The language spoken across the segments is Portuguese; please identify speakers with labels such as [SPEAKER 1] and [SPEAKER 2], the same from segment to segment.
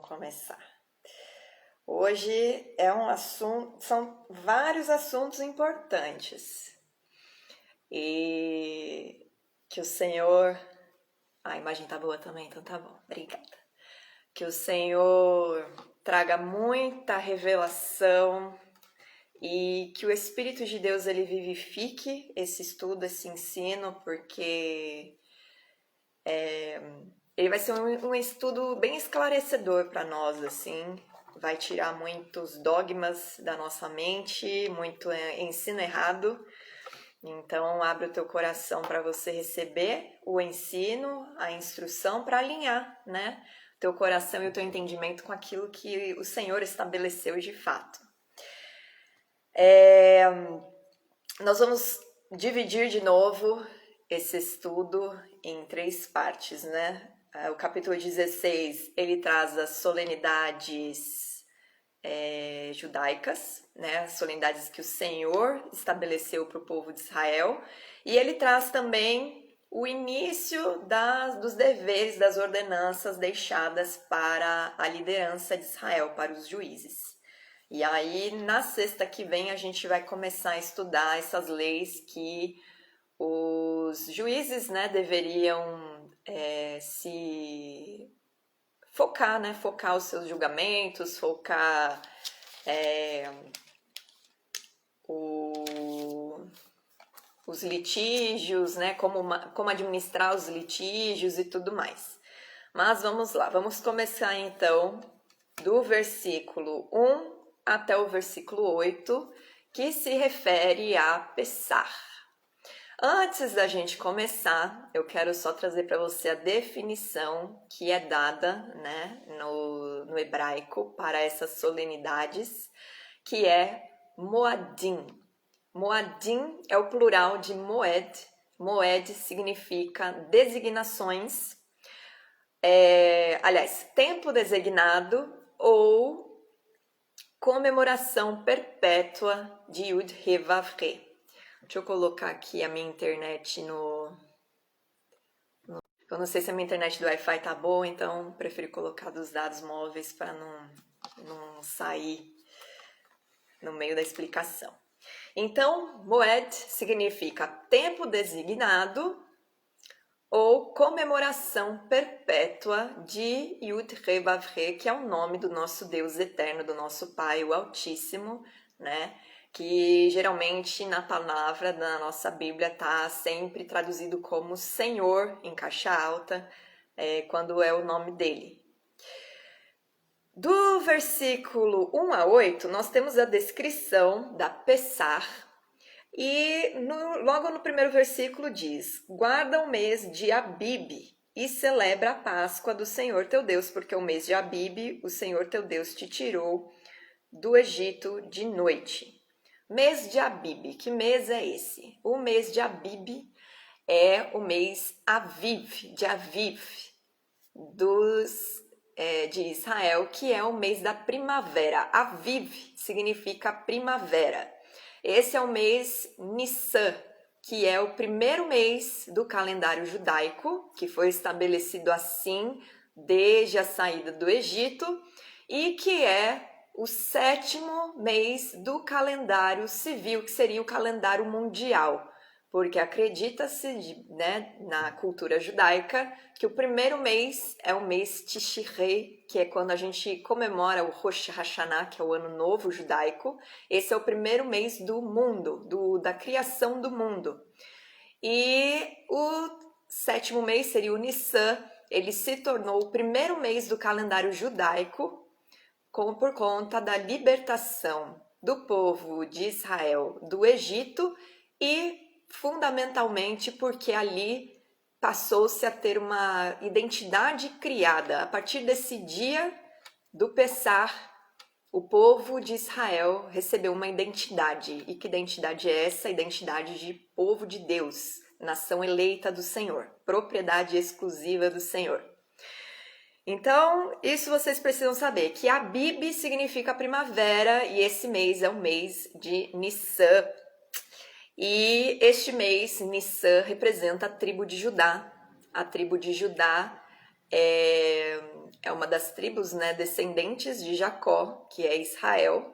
[SPEAKER 1] começar. Hoje é um assunto, são vários assuntos importantes e que o Senhor, a imagem tá boa também, então tá bom, obrigada. Que o Senhor traga muita revelação e que o Espírito de Deus ele vivifique esse estudo, esse ensino, porque ele vai ser um estudo bem esclarecedor para nós, assim, vai tirar muitos dogmas da nossa mente, muito ensino errado. Então, abre o teu coração para você receber o ensino, a instrução, para alinhar, né? Teu coração e o teu entendimento com aquilo que o Senhor estabeleceu de fato. Nós vamos dividir de novo esse estudo em 3 partes, né? O capítulo 16, ele traz as solenidades judaicas, né? As solenidades que o Senhor estabeleceu para o povo de Israel. E ele traz também o início dos deveres, das ordenanças deixadas para a liderança de Israel, para os juízes. E aí, na sexta que vem, a gente vai começar a estudar essas leis que os juízes, né, deveriam se focar, né, focar os seus julgamentos, focar os litígios, né, como administrar os litígios e tudo mais. Mas vamos lá, vamos começar então do versículo 1 até o versículo 8, que se refere a Pessach. Antes da gente começar, eu quero só trazer para você a definição que é dada, né, no hebraico para essas solenidades, que é Moadim. Moadim é o plural de Moed. Moed significa designações, tempo designado ou comemoração perpétua de Yud He Vav He. Deixa eu colocar aqui a minha internet Eu não sei se a minha internet do Wi-Fi tá boa, então prefiro colocar dos dados móveis para não sair no meio da explicação. Então, Moed significa tempo designado ou comemoração perpétua de Yud He Vav He, que é o nome do nosso Deus eterno, do nosso Pai, o Altíssimo, né? Que geralmente na palavra da nossa Bíblia está sempre traduzido como Senhor, em caixa alta, quando é o nome dele. Do versículo 1 a 8, nós temos a descrição da Pessach, e logo no primeiro versículo diz: guarda o mês de Abib e celebra a Páscoa do Senhor teu Deus, porque o mês de Abib, o Senhor teu Deus te tirou do Egito de noite. Mês de Abib, que mês é esse? O mês de Abib é o mês Aviv, de Aviv, de Israel, que é o mês da primavera. Aviv significa primavera. Esse é o mês Nissan, que é o primeiro mês do calendário judaico, que foi estabelecido assim desde a saída do Egito, e que é o 7º mês do calendário civil, que seria o calendário mundial, porque acredita-se, né, na cultura judaica que o primeiro mês é o mês Tishrei, que é quando a gente comemora o Rosh Hashanah, que é o ano novo judaico. Esse é o primeiro mês do mundo, da criação do mundo. E o 7º mês seria o Nissan, ele se tornou o primeiro mês do calendário judaico, por conta da libertação do povo de Israel do Egito e, fundamentalmente, porque ali passou-se a ter uma identidade criada. A partir desse dia do Pessach, o povo de Israel recebeu uma identidade. E que identidade é essa? Identidade de povo de Deus, nação eleita do Senhor, propriedade exclusiva do Senhor. Então, isso vocês precisam saber, que Abib significa primavera e esse mês é o mês de Nissan. E este mês, Nissan, representa a tribo de Judá. A tribo de Judá é uma das tribos, né, descendentes de Jacó, que é Israel.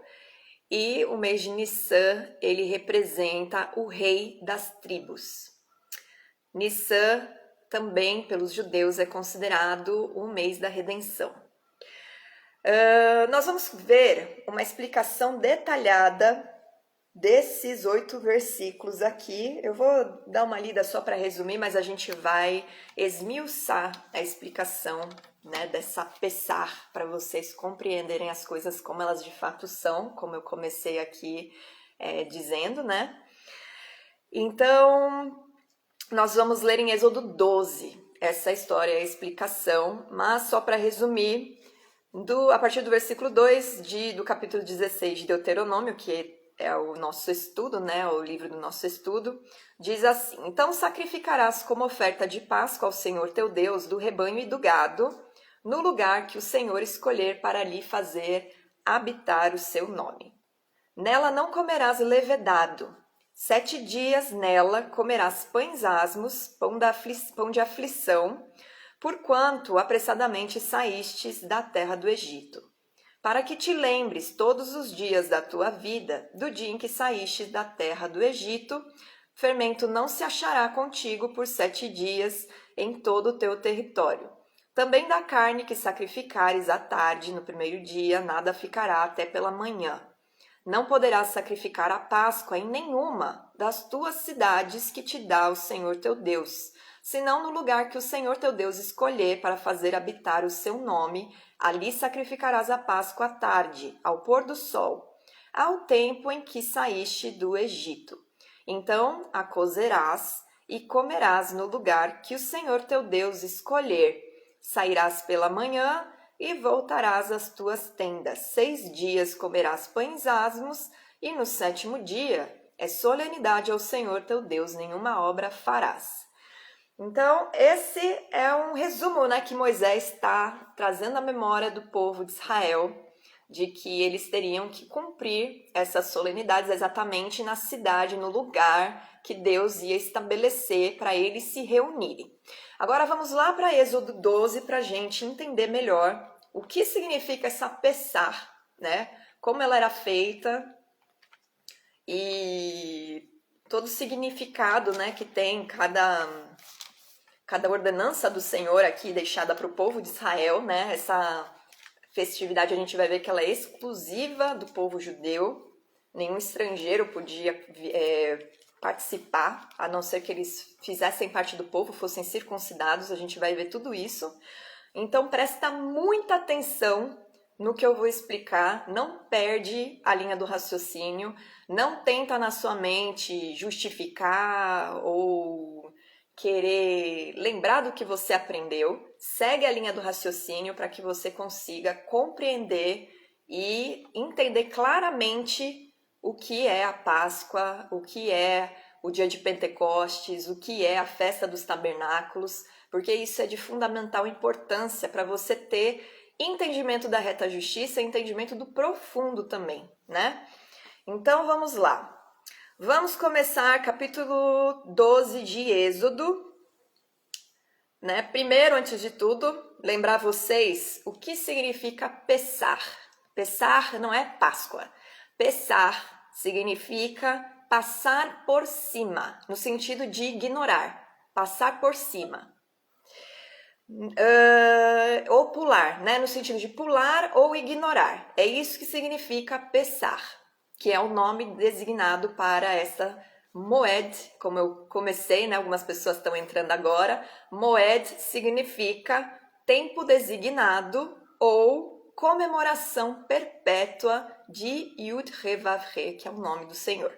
[SPEAKER 1] E o mês de Nissan, ele representa o rei das tribos. Nissan também, pelos judeus, é considerado o mês da redenção. Nós vamos ver uma explicação detalhada desses 8 versículos aqui. Eu vou dar uma lida só para resumir, mas a gente vai esmiuçar a explicação, né, dessa Pessar, para vocês compreenderem as coisas como elas de fato são, como eu comecei aqui dizendo, né? Então, nós vamos ler em Êxodo 12 essa história, a explicação, mas só para resumir, a partir do versículo 2 do capítulo 16 de Deuteronômio, que é o nosso estudo, né, o livro do nosso estudo, diz assim: Então sacrificarás como oferta de Páscoa ao Senhor teu Deus do rebanho e do gado, no lugar que o Senhor escolher para lhe fazer habitar o seu nome. Nela não comerás levedado. 7 dias nela comerás pães asmos, pão de aflição, porquanto apressadamente saístes da terra do Egito. Para que te lembres todos os dias da tua vida, do dia em que saístes da terra do Egito, fermento não se achará contigo por 7 dias em todo o teu território. Também da carne que sacrificares à tarde, no primeiro dia, nada ficará até pela manhã. Não poderás sacrificar a Páscoa em nenhuma das tuas cidades que te dá o Senhor teu Deus, senão no lugar que o Senhor teu Deus escolher para fazer habitar o seu nome. Ali sacrificarás a Páscoa à tarde, ao pôr do sol, ao tempo em que saíste do Egito. Então a cozerás e comerás no lugar que o Senhor teu Deus escolher. Sairás pela manhã e voltarás às tuas tendas. 6 dias comerás pães asmos, e no 7º dia é solenidade ao Senhor teu Deus, nenhuma obra farás. Então, esse é um resumo, né, que Moisés está trazendo à memória do povo de Israel, de que eles teriam que cumprir essas solenidades exatamente na cidade, no lugar que Deus ia estabelecer para eles se reunirem. Agora vamos lá para Êxodo 12 para a gente entender melhor o que significa essa Pessar, né? Como ela era feita e todo o significado, né, que tem cada ordenança do Senhor aqui deixada para o povo de Israel, né? Essa festividade a gente vai ver que ela é exclusiva do povo judeu, nenhum estrangeiro podia participar, a não ser que eles fizessem parte do povo, fossem circuncidados, a gente vai ver tudo isso. Então presta muita atenção no que eu vou explicar, não perde a linha do raciocínio, não tenta na sua mente justificar ou querer lembrar do que você aprendeu, segue a linha do raciocínio para que você consiga compreender e entender claramente o que é a Páscoa, o que é o dia de Pentecostes, o que é a festa dos tabernáculos, porque isso é de fundamental importância para você ter entendimento da reta justiça e entendimento do profundo também, né? Então vamos lá. Vamos começar capítulo 12 de Êxodo, né? Primeiro, antes de tudo, lembrar vocês o que significa Pessar. Pessar não é Páscoa. Pessar significa passar por cima, no sentido de ignorar, passar por cima. Ou pular, né? No sentido de pular ou ignorar. É isso que significa Pessar, que é o nome designado para essa Moed, como eu comecei, né? Algumas pessoas estão entrando agora. Moed significa tempo designado ou comemoração perpétua de Yud He Vav He, que é o nome do Senhor.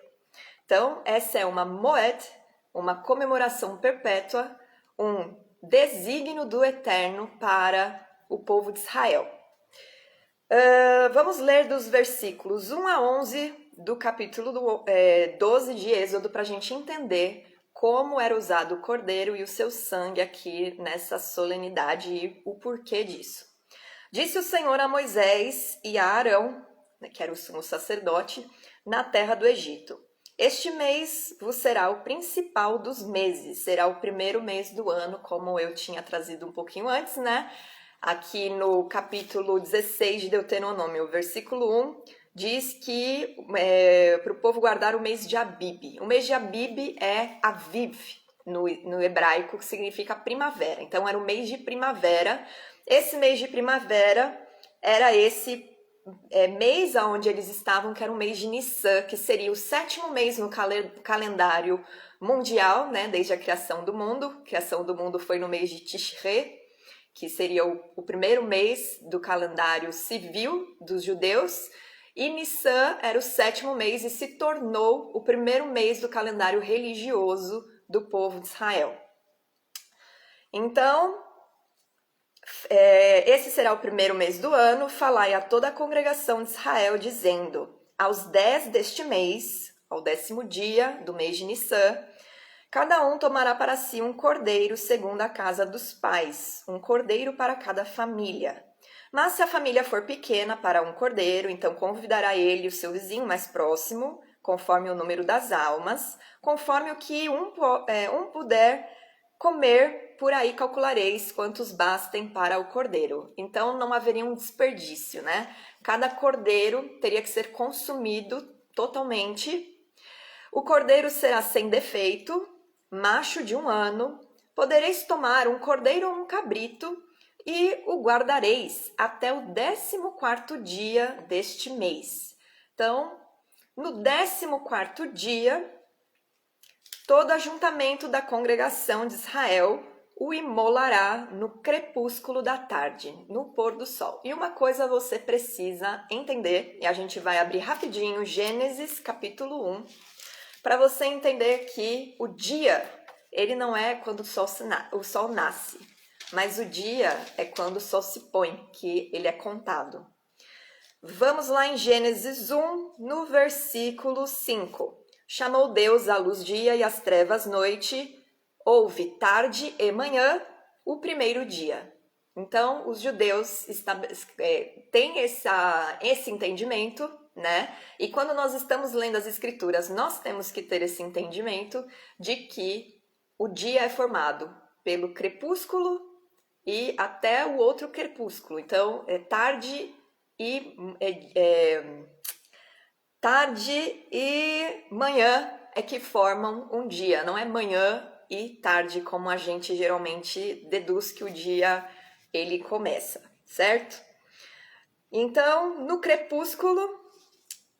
[SPEAKER 1] Então, essa é uma Moed, uma comemoração perpétua, um desígnio do Eterno para o povo de Israel. Vamos ler dos versículos 1 a 11 do capítulo 12 de Êxodo para a gente entender como era usado o cordeiro e o seu sangue aqui nessa solenidade e o porquê disso. Disse o Senhor a Moisés e a Arão, que era o sumo sacerdote, na terra do Egito: Este mês vos será o principal dos meses, será o primeiro mês do ano, como eu tinha trazido um pouquinho antes, né? aqui no capítulo 16 de Deuteronômio, versículo 1, diz que para o povo guardar o mês de Abib. O mês de Abib é Aviv, no hebraico, que significa primavera. Então, era o mês de primavera. Esse mês de primavera era esse mês onde eles estavam, que era o mês de Nissan, que seria o 7º mês no calendário mundial, né, desde a criação do mundo. A criação do mundo foi no mês de Tishrei, que seria o primeiro mês do calendário civil dos judeus, e Nissan era o 7º mês e se tornou o primeiro mês do calendário religioso do povo de Israel. Então, esse será o primeiro mês do ano. Falai a toda a congregação de Israel, dizendo: aos 10 deste mês, ao 10º dia do mês de Nissan, cada um tomará para si um cordeiro segundo a casa dos pais, um cordeiro para cada família. Mas se a família for pequena para um cordeiro, então convidará ele o seu vizinho mais próximo, conforme o número das almas, conforme o que um puder comer, por aí calculareis quantos bastem para o cordeiro. Então não haveria um desperdício, né? Cada cordeiro teria que ser consumido totalmente. O cordeiro será sem defeito, macho de 1 ano. Podereis tomar um cordeiro ou um cabrito e o guardareis até o 14º dia deste mês. Então, no 14º dia, todo ajuntamento da congregação de Israel o imolará no crepúsculo da tarde, no pôr do sol. E uma coisa você precisa entender, e a gente vai abrir rapidinho Gênesis capítulo 1, para você entender que o dia, ele não é quando o sol nasce, mas o dia é quando o sol se põe, que ele é contado. Vamos lá em Gênesis 1, no versículo 5. Chamou Deus a luz dia e as trevas noite, houve tarde e manhã, o primeiro dia. Então, os judeus têm esse entendimento, né? E quando nós estamos lendo as escrituras, nós temos que ter esse entendimento de que o dia é formado pelo crepúsculo e até o outro crepúsculo. Então, tarde e manhã é que formam um dia, não é manhã e tarde como a gente geralmente deduz que o dia ele começa, certo? Então, no crepúsculo,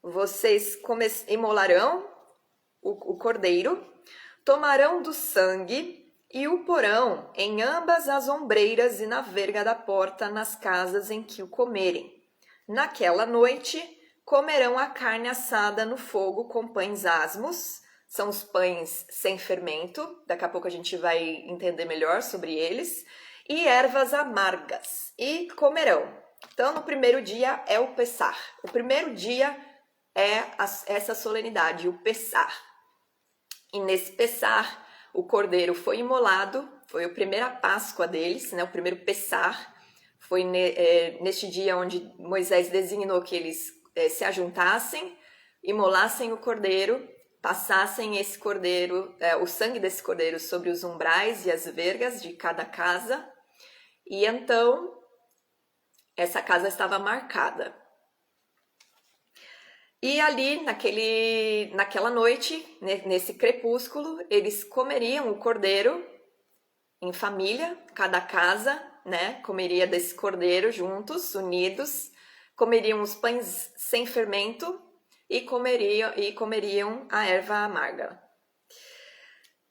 [SPEAKER 1] vocês imolarão o cordeiro, tomarão do sangue e o porão em ambas as ombreiras e na verga da porta nas casas em que o comerem. Naquela noite, comerão a carne assada no fogo com pães asmos, são os pães sem fermento, daqui a pouco a gente vai entender melhor sobre eles, e ervas amargas, e comerão. Então, no primeiro dia é o Pessar. O primeiro dia é essa solenidade, o Pessar. E nesse Pessar, o cordeiro foi imolado, foi a primeira Páscoa deles, né? O primeiro Pessar. Foi neste dia onde Moisés designou que eles se ajuntassem, imolassem o cordeiro, passassem esse cordeiro, o sangue desse cordeiro sobre os umbrais e as vergas de cada casa. E então, essa casa estava marcada. E ali, naquela noite, nesse crepúsculo, eles comeriam o cordeiro em família, cada casa, né, comeria desse cordeiro juntos, unidos, comeriam os pães sem fermento e comeriam a erva amarga.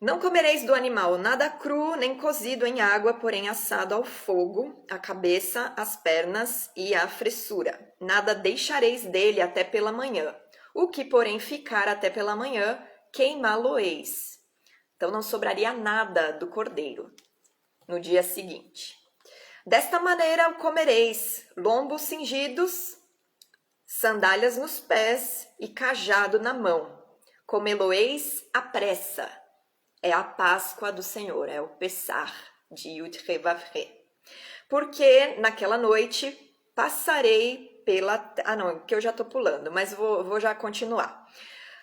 [SPEAKER 1] Não comereis do animal nada cru, nem cozido em água, porém assado ao fogo, a cabeça, as pernas e a fressura. Nada deixareis dele até pela manhã. O que, porém, ficar até pela manhã, queimá-lo-eis. Então não sobraria nada do cordeiro no dia seguinte. Desta maneira o comereis, lombos cingidos, sandálias nos pés e cajado na mão. Comê-lo-eis à pressa. É a Páscoa do Senhor, é o Pessar de Yud-He Vav-He. Porque naquela noite passarei pela... Ah não, que eu já estou pulando, mas vou já continuar.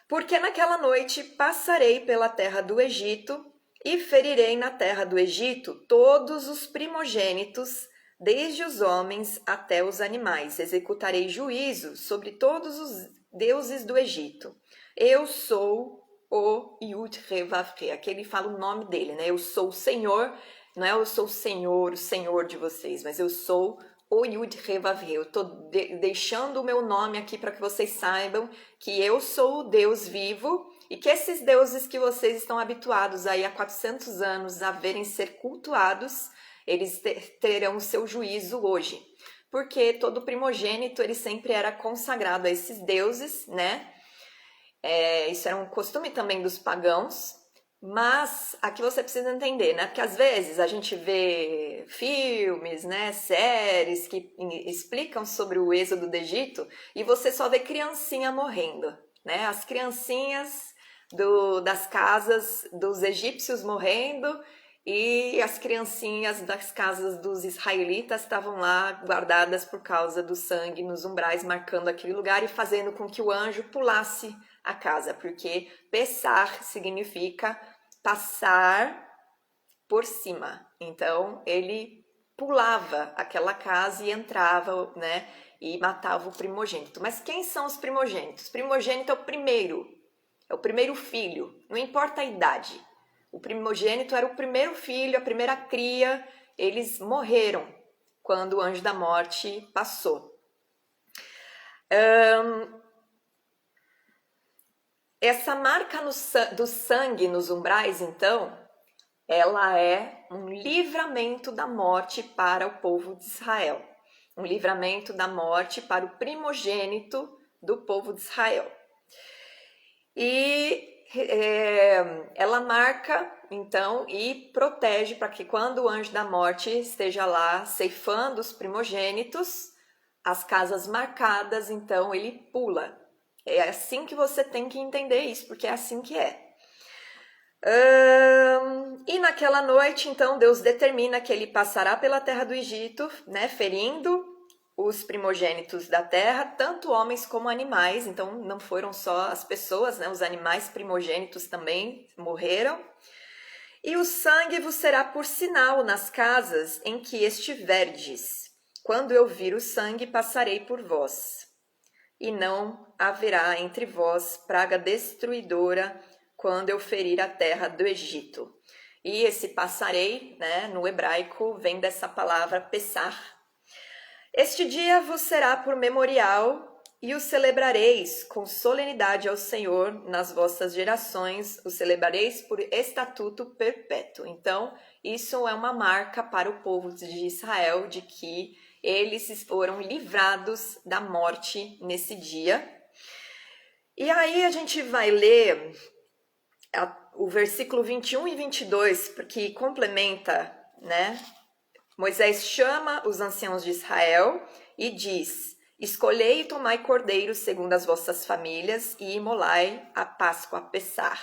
[SPEAKER 1] Porque naquela noite passarei pela terra do Egito e ferirei na terra do Egito todos os primogênitos desde os homens até os animais. Executarei juízo sobre todos os deuses do Egito. Eu sou o Yud-He-Vav-He. Aqui ele fala o nome dele, né? Eu sou o Senhor, não é eu sou o Senhor de vocês, mas eu sou o Yud-He-Vav-He. Eu estou deixando o meu nome aqui para que vocês saibam que eu sou o Deus vivo e que esses deuses que vocês estão habituados aí há 400 anos a verem ser cultuados, eles terão o seu juízo hoje. Porque todo primogênito ele sempre era consagrado a esses deuses, né? Isso era um costume também dos pagãos, mas aqui você precisa entender, né? Porque às vezes a gente vê filmes, né, séries que explicam sobre o êxodo do Egito e você só vê criancinha morrendo, né? As criancinhas das casas dos egípcios morrendo e as criancinhas das casas dos israelitas estavam lá guardadas por causa do sangue nos umbrais, marcando aquele lugar e fazendo com que o anjo pulasse a casa, porque Pessar significa passar por cima. Então ele pulava aquela casa e entrava, né, e matava o primogênito. Mas quem são os primogênitos? Primogênito é o primeiro filho, não importa a idade. O primogênito era o primeiro filho, a primeira cria, eles morreram quando o anjo da morte passou. Essa marca do sangue nos umbrais, então, ela é um livramento da morte para o povo de Israel. Um livramento da morte para o primogênito do povo de Israel. E ela marca, então, e protege para que quando o anjo da morte esteja lá ceifando os primogênitos, as casas marcadas, então ele pula. É assim que você tem que entender isso, porque é assim que é. E naquela noite, então, Deus determina que ele passará pela terra do Egito, né, ferindo os primogênitos da terra, tanto homens como animais. Então, não foram só as pessoas, né, os animais primogênitos também morreram. E o sangue vos será por sinal nas casas em que estiverdes. Quando eu vir o sangue, passarei por vós. E não haverá entre vós praga destruidora quando eu ferir a terra do Egito. E esse passarei, né, no hebraico, vem dessa palavra Pessar. Este dia vos será por memorial e o celebrareis com solenidade ao Senhor nas vossas gerações, o celebrareis por estatuto perpétuo. Então, isso é uma marca para o povo de Israel de que eles foram livrados da morte nesse dia. E aí a gente vai ler o versículo 21 e 22, que complementa, né? Moisés chama os anciãos de Israel e diz: escolhei e tomai cordeiros segundo as vossas famílias e imolai a Páscoa a Pessar.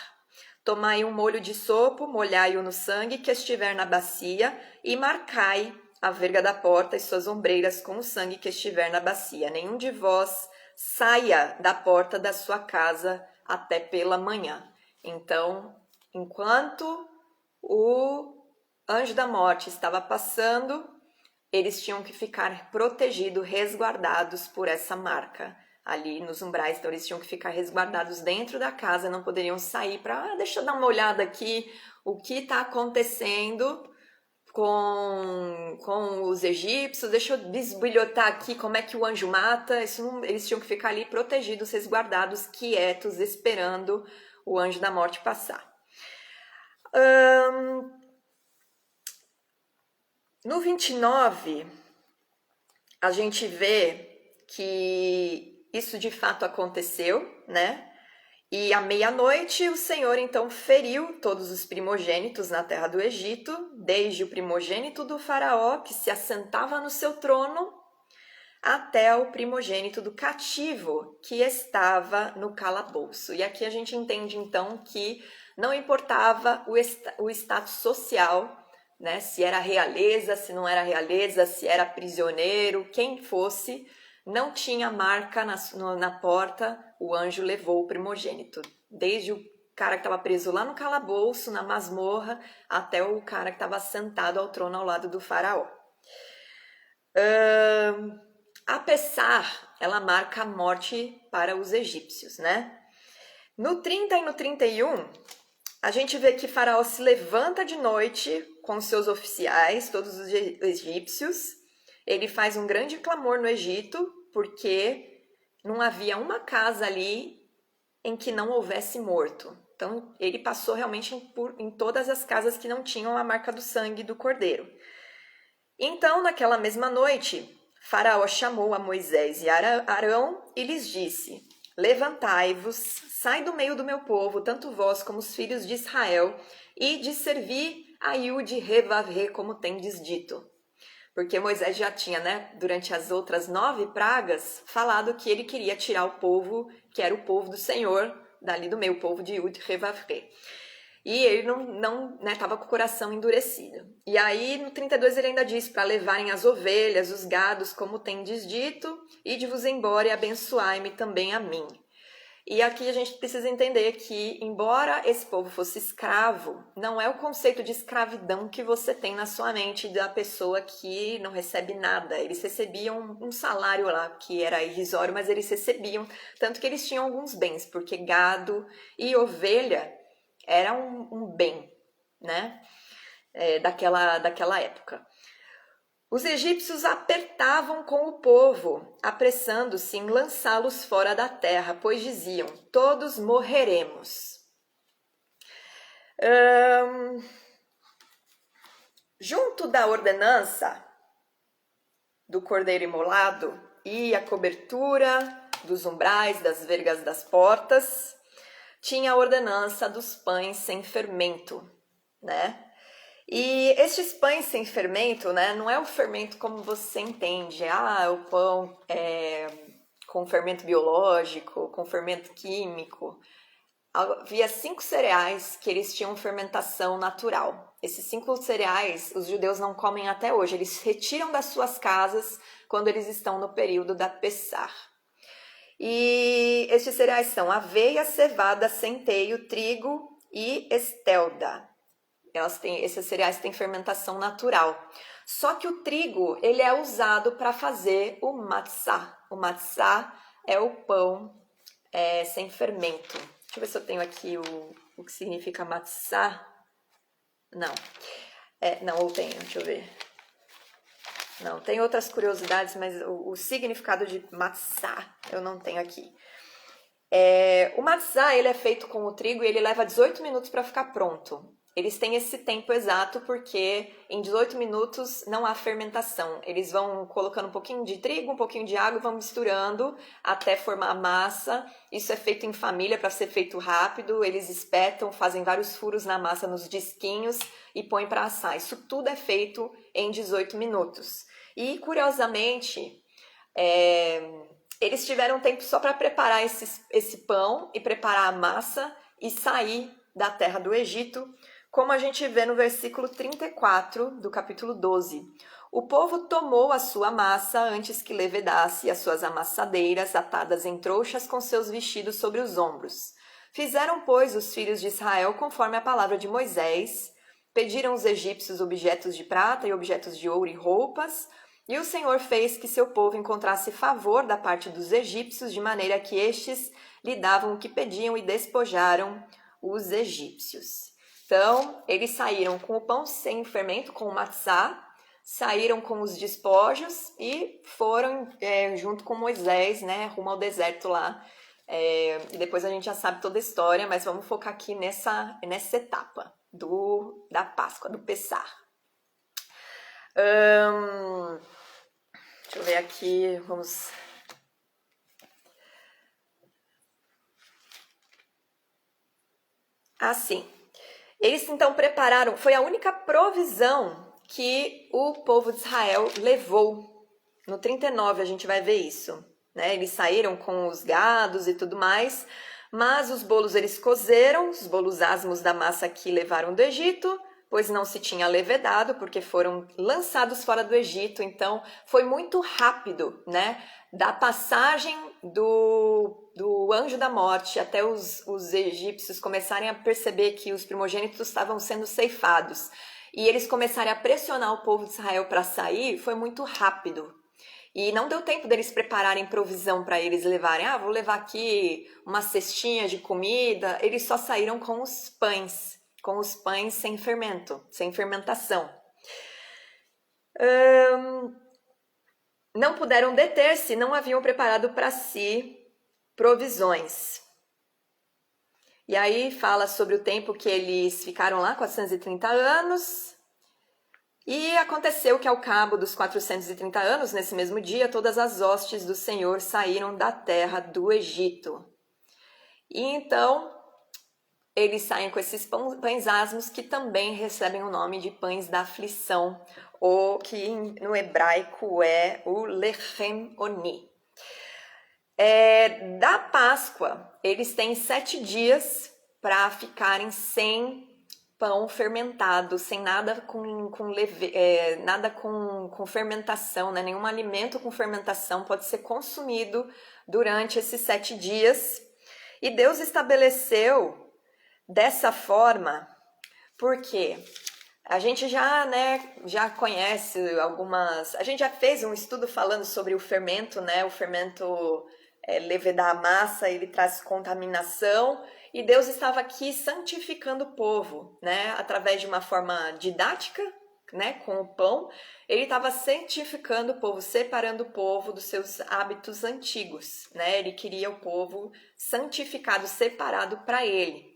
[SPEAKER 1] Tomai um molho de sopo, molhai-o no sangue que estiver na bacia e marcai a verga da porta e suas ombreiras com o sangue que estiver na bacia. Nenhum de vós saia da porta da sua casa até pela manhã. Então, enquanto o anjo da morte estava passando, eles tinham que ficar protegidos, resguardados por essa marca ali nos umbrais. Então eles tinham que ficar resguardados dentro da casa, não poderiam sair para, deixa eu dar uma olhada aqui, o que está acontecendo com os egípcios, deixa eu bisbilhotar aqui como é que o anjo mata. Eles tinham que ficar ali protegidos, resguardados, quietos, esperando o anjo da morte passar. No 29, a gente vê que isso de fato aconteceu, né? E à meia-noite o Senhor então feriu todos os primogênitos na terra do Egito, desde o primogênito do faraó que se assentava no seu trono, até o primogênito do cativo que estava no calabouço. E aqui a gente entende então que não importava o status social, né? Se era realeza, se não era realeza, se era prisioneiro, quem fosse, não tinha marca na porta, o anjo levou o primogênito. Desde o cara que estava preso lá no calabouço, na masmorra, até o cara que estava sentado ao trono ao lado do faraó. A Pessar, ela marca a morte para os egípcios, né? No 30 e no 31, a gente vê que Faraó se levanta de noite com seus oficiais, todos os egípcios. Ele faz um grande clamor no Egito, porque não havia uma casa ali em que não houvesse morto. Então, ele passou realmente em todas as casas que não tinham a marca do sangue do cordeiro. Então, naquela mesma noite, Faraó chamou a Moisés e Arão e lhes disse: Levantai-vos, sai do meio do meu povo, tanto vós como os filhos de Israel, e de servir a Yud Revavre, como tendes dito. Porque Moisés já tinha, né, durante as outras 9 pragas, falado que ele queria tirar o povo, que era o povo do Senhor, dali do meio, o povo de Yud Revavre. E ele não estava com o coração endurecido. E aí, no 32, ele ainda diz para levarem as ovelhas, os gados, como tendes dito, e de vos embora e abençoai-me também a mim. E aqui a gente precisa entender que, embora esse povo fosse escravo, não é o conceito de escravidão que você tem na sua mente da pessoa que não recebe nada. Eles recebiam um salário lá que era irrisório, mas eles recebiam, tanto que eles tinham alguns bens, porque gado e ovelha era um bem, né, daquela época. Os egípcios apertavam com o povo, apressando-se em lançá-los fora da terra, pois diziam: todos morreremos. Junto da ordenança do cordeiro imolado e a cobertura dos umbrais, das vergas das portas, tinha a ordenança dos pães sem fermento, né? E estes pães sem fermento, né, não é o fermento como você entende, o pão com fermento biológico, com fermento químico. Havia 5 cereais que eles tinham fermentação natural. Esses 5 cereais os judeus não comem até hoje, eles retiram das suas casas quando eles estão no período da Pessar. E estes cereais são aveia, cevada, centeio, trigo e estelda. Esses cereais têm fermentação natural. Só que o trigo, ele é usado para fazer o matzá. O matzá é o pão sem fermento. Deixa eu ver se eu tenho aqui o que significa matzá. Não. Não, eu tenho, deixa eu ver. Não, tem outras curiosidades, mas o significado de matzá eu não tenho aqui. O matzá, ele é feito com o trigo e ele leva 18 minutos para ficar pronto. Eles têm esse tempo exato porque em 18 minutos não há fermentação. Eles vão colocando um pouquinho de trigo, um pouquinho de água e vão misturando até formar a massa. Isso é feito em família para ser feito rápido. Eles espetam, fazem vários furos na massa nos disquinhos e põem para assar. Isso tudo é feito em 18 minutos. E, curiosamente, eles tiveram tempo só para preparar esse pão e preparar a massa e sair da terra do Egito, como a gente vê no versículo 34 do capítulo 12. O povo tomou a sua massa antes que levedasse as suas amassadeiras atadas em trouxas com seus vestidos sobre os ombros. Fizeram, pois, os filhos de Israel conforme a palavra de Moisés, pediram os egípcios objetos de prata e objetos de ouro e roupas, e o Senhor fez que seu povo encontrasse favor da parte dos egípcios, de maneira que estes lhe davam o que pediam e despojaram os egípcios. Então, eles saíram com o pão sem fermento, com o matzá, saíram com os despojos e foram junto com Moisés, né, rumo ao deserto lá. E depois a gente já sabe toda a história, mas vamos focar aqui nessa etapa da Páscoa, do Pessar. Deixa eu ver aqui, vamos... Assim, eles então prepararam, foi a única provisão que o povo de Israel levou. No 39 a gente vai ver isso, né? Eles saíram com os gados e tudo mais, mas os bolos eles cozeram, os bolos asmos da massa que levaram do Egito, pois não se tinha levedado, porque foram lançados fora do Egito, então foi muito rápido, né? Da passagem do anjo da morte até os egípcios começarem a perceber que os primogênitos estavam sendo ceifados. e eles começarem a pressionar o povo de Israel para sair, foi muito rápido. E não deu tempo deles prepararem provisão para eles levarem. Ah, vou levar aqui uma cestinha de comida. Eles só saíram com os pães sem fermento, sem fermentação. Não puderam deter-se, não haviam preparado para si provisões. E aí fala sobre o tempo que eles ficaram lá, 430 anos. E aconteceu que ao cabo dos 430 anos, nesse mesmo dia, todas as hostes do Senhor saíram da terra do Egito. E então, eles saem com esses pães asmos que também recebem o nome de pães da aflição, ou que no hebraico é o lechem oni. Da Páscoa, eles têm 7 dias para ficarem sem pão fermentado, sem nada nada com fermentação, né? Nenhum alimento com fermentação pode ser consumido durante esses 7 dias. E Deus estabeleceu dessa forma, porque a gente já conhece algumas... A gente já fez um estudo falando sobre o fermento, né? O fermento levedar a massa, ele traz contaminação, e Deus estava aqui santificando o povo, né? Através de uma forma didática, né? Com o pão, ele estava santificando o povo, separando o povo dos seus hábitos antigos, né? Ele queria o povo santificado, separado para ele.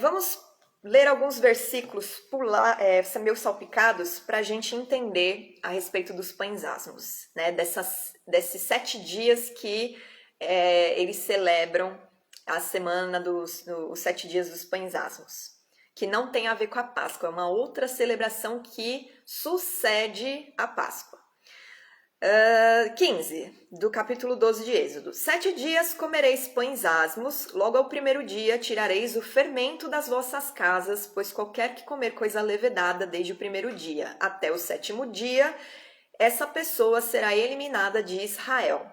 [SPEAKER 1] Vamos ler alguns versículos, meus salpicados, para a gente entender a respeito dos pães asmos, né? Desses 7 dias que eles celebram a semana os 7 dias dos pães asmos, que não tem a ver com a Páscoa, é uma outra celebração que sucede a Páscoa. 15, do capítulo 12 de Êxodo. 7 dias comereis pães asmos, logo ao primeiro dia tirareis o fermento das vossas casas, pois qualquer que comer coisa levedada desde o primeiro dia até o 7º dia, essa pessoa será eliminada de Israel.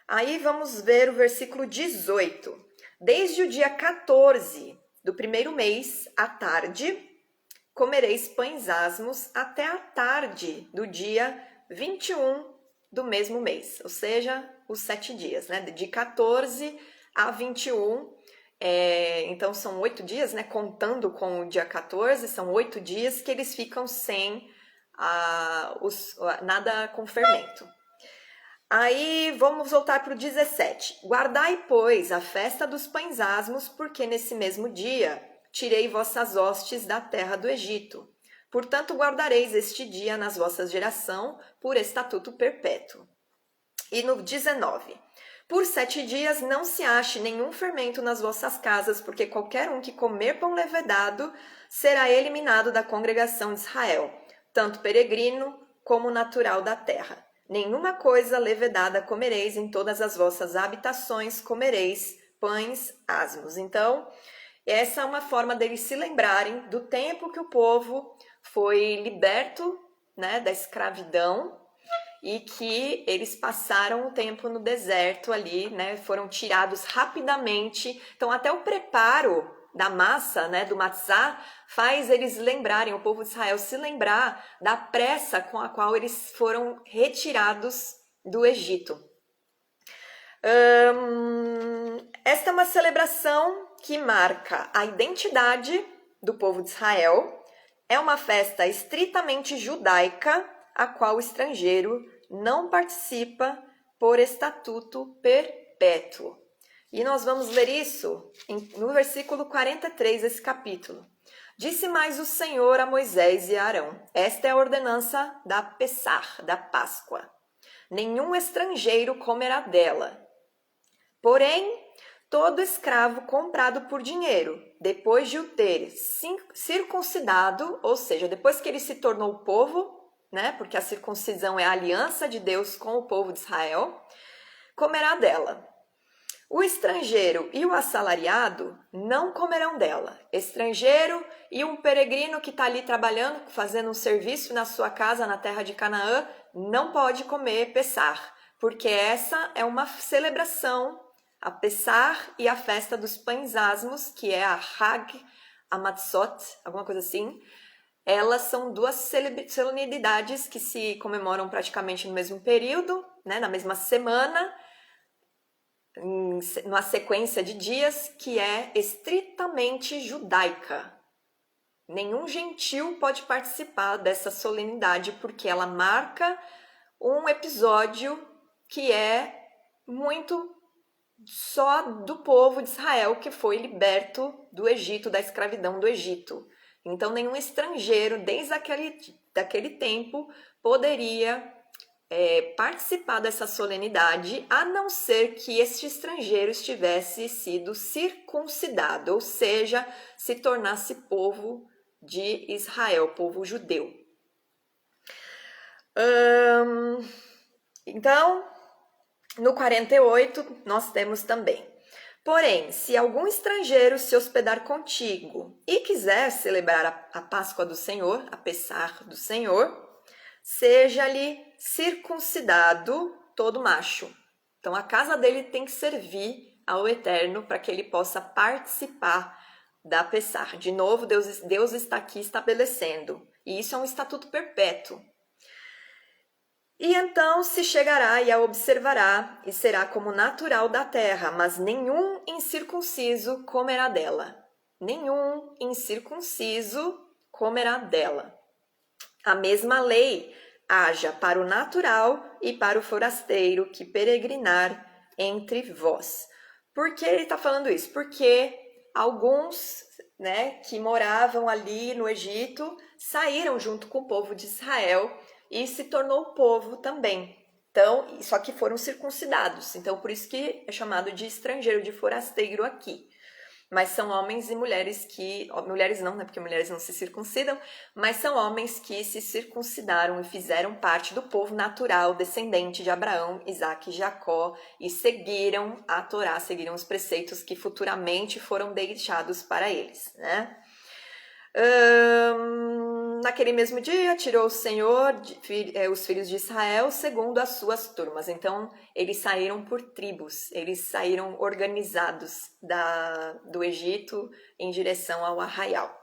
[SPEAKER 1] Aí vamos ver o versículo 18. Desde o dia 14 do primeiro mês, à tarde, comereis pães asmos até a tarde do dia 21 do mesmo mês, ou seja, os 7 dias, né? De 14 a 21, então são 8 dias, né? Contando com o dia 14, são 8 dias que eles ficam sem nada com fermento. Aí vamos voltar para o 17. Guardai, pois, a festa dos pães asmos, porque nesse mesmo dia tirei vossas hostes da terra do Egito. Portanto, guardareis este dia nas vossas gerações por estatuto perpétuo. E no 19. Por 7 dias não se ache nenhum fermento nas vossas casas, porque qualquer um que comer pão levedado será eliminado da congregação de Israel, tanto peregrino como natural da terra. Nenhuma coisa levedada comereis, em todas as vossas habitações comereis pães asmos. Então, essa é uma forma deles se lembrarem do tempo que o povo foi liberto, né, da escravidão, e que eles passaram o tempo no deserto ali, né, foram tirados rapidamente. Então, até o preparo da massa, né, do matzá, faz eles lembrarem, o povo de Israel se lembrar da pressa com a qual eles foram retirados do Egito. Esta é uma celebração que marca a identidade do povo de Israel. É uma festa estritamente judaica, a qual o estrangeiro não participa por estatuto perpétuo. E nós vamos ler isso no versículo 43 desse capítulo. Disse mais o Senhor a Moisés e a Arão: esta é a ordenança da Pessach, da Páscoa. Nenhum estrangeiro comerá dela. Porém, todo escravo comprado por dinheiro, depois de o ter circuncidado, ou seja, depois que ele se tornou povo, né, porque a circuncisão é a aliança de Deus com o povo de Israel, comerá dela. O estrangeiro e o assalariado não comerão dela. Estrangeiro e um peregrino que está ali trabalhando, fazendo um serviço na sua casa, na terra de Canaã, não pode comer Pessach, porque essa é uma celebração, a Pessach e a festa dos pães asmos, que é a Hag Hamatzot, alguma coisa assim. Elas são duas solenidades que se comemoram praticamente no mesmo período, né, na mesma semana, numa sequência de dias que é estritamente judaica. Nenhum gentil pode participar dessa solenidade porque ela marca um episódio que é muito só do povo de Israel que foi liberto do Egito, da escravidão do Egito. Então, nenhum estrangeiro, desde daquele tempo, poderia participar dessa solenidade, a não ser que este estrangeiro estivesse sido circuncidado, ou seja, se tornasse povo de Israel, povo judeu. Então, no 48, nós temos também. Porém, se algum estrangeiro se hospedar contigo e quiser celebrar a Páscoa do Senhor, a Pessah do Senhor, seja-lhe circuncidado todo macho. Então, a casa dele tem que servir ao Eterno para que ele possa participar da Pessah. De novo, Deus está aqui estabelecendo. E isso é um estatuto perpétuo. E então se chegará e a observará, e será como natural da terra, mas nenhum incircunciso comerá dela. Nenhum incircunciso comerá dela. A mesma lei haja para o natural e para o forasteiro que peregrinar entre vós. Por que ele está falando isso? Porque alguns, né, que moravam ali no Egito saíram junto com o povo de Israel e se tornou povo também. Então, só que foram circuncidados. Então, por isso que é chamado de estrangeiro, de forasteiro aqui. Mas são homens e mulheres que... Mulheres não, né? Porque mulheres não se circuncidam. Mas são homens que se circuncidaram e fizeram parte do povo natural, descendente de Abraão, Isaque e Jacó. E seguiram a Torá, seguiram os preceitos que futuramente foram deixados para eles, né? Naquele mesmo dia, tirou o Senhor os filhos de Israel segundo as suas turmas. Então, eles saíram por tribos, eles saíram organizados do Egito em direção ao arraial.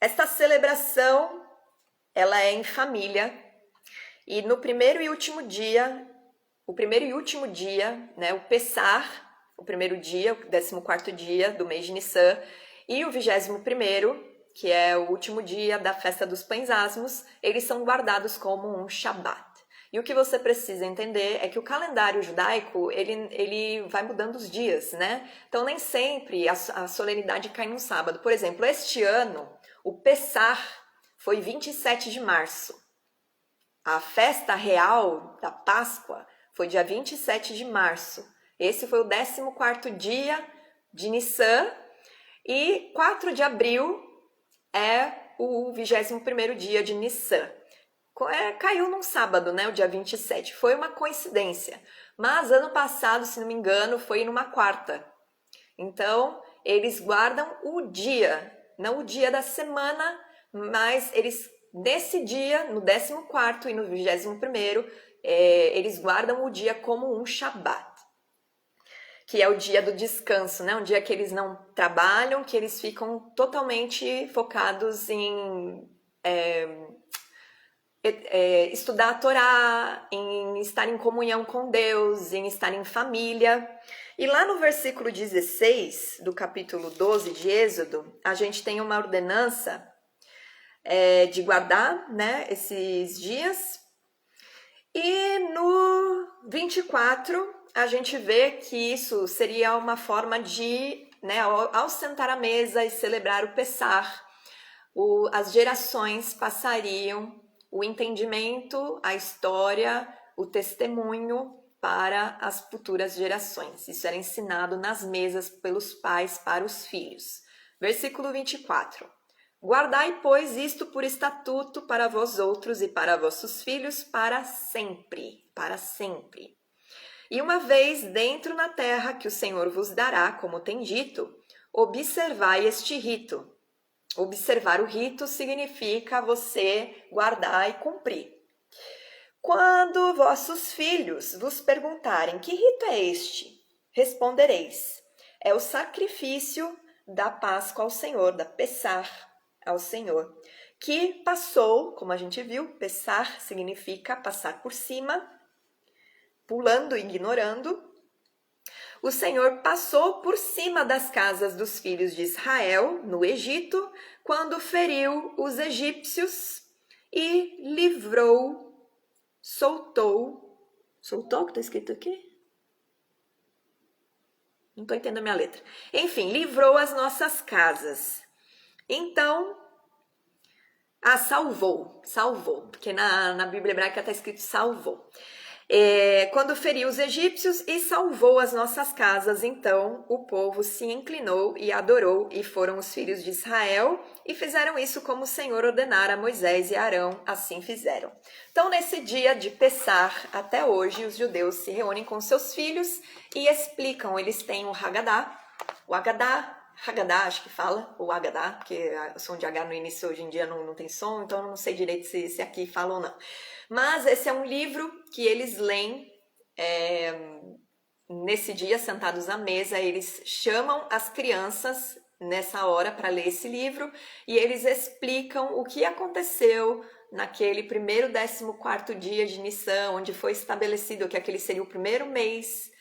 [SPEAKER 1] Esta celebração, ela é em família, e no primeiro e último dia, né, o Pessah, o primeiro dia, o 14º dia do mês de Nissan, e o 21º, que é o último dia da festa dos pães asmos, eles são guardados como um Shabat. E o que você precisa entender é que o calendário judaico, ele vai mudando os dias, né? Então, nem sempre a solenidade cai num sábado. Por exemplo, este ano, o Pessah foi 27 de março. A festa real da Páscoa foi dia 27 de março. Esse foi o 14º dia de Nissan e 4 de abril é o 21º dia de Nissan. Caiu num sábado, né, o dia 27. Foi uma coincidência. Mas ano passado, se não me engano, foi numa quarta. Então, eles guardam o dia, não o dia da semana, mas eles, nesse dia, no 14º e no 21º, eles guardam o dia como um Shabat, que é o dia do descanso, né? Um dia que eles não trabalham, que eles ficam totalmente focados em estudar a Torá, em estar em comunhão com Deus, em estar em família. E lá no versículo 16 do capítulo 12 de Êxodo, a gente tem uma ordenança de guardar, né, esses dias. E no 24, a gente vê que isso seria uma forma de, né, ao sentar à mesa e celebrar o Pessah, as gerações passariam o entendimento, a história, o testemunho para as futuras gerações. Isso era ensinado nas mesas pelos pais para os filhos. Versículo 24. Guardai, pois, isto por estatuto para vós outros e para vossos filhos para sempre, para sempre. E uma vez dentro na terra que o Senhor vos dará, como tem dito, observai este rito. Observar o rito significa você guardar e cumprir. Quando vossos filhos vos perguntarem que rito é este, respondereis: é o sacrifício da Páscoa ao Senhor, da Pessar ao Senhor, que passou, como a gente viu, Pessar significa passar por cima, pulando, ignorando. O Senhor passou por cima das casas dos filhos de Israel, no Egito, quando feriu os egípcios e livrou, soltou o que está escrito aqui? Não estou entendendo a minha letra. Enfim, livrou as nossas casas. Então, salvou, porque na Bíblia hebraica está escrito salvou. Quando feriu os egípcios e salvou as nossas casas, então o povo se inclinou e adorou, e foram os filhos de Israel, e fizeram isso como o Senhor ordenara a Moisés e Arão, assim fizeram. Então, nesse dia de Pessar, até hoje, os judeus se reúnem com seus filhos e explicam, eles têm o Haggadah, Haggadah, acho que fala, ou Haggadah, porque o som de H no início hoje em dia não tem som, então eu não sei direito se aqui fala ou não. Mas esse é um livro que eles leem nesse dia, sentados à mesa, eles chamam as crianças nessa hora para ler esse livro e eles explicam o que aconteceu naquele primeiro 14º dia de Nissan, onde foi estabelecido que aquele seria o primeiro mês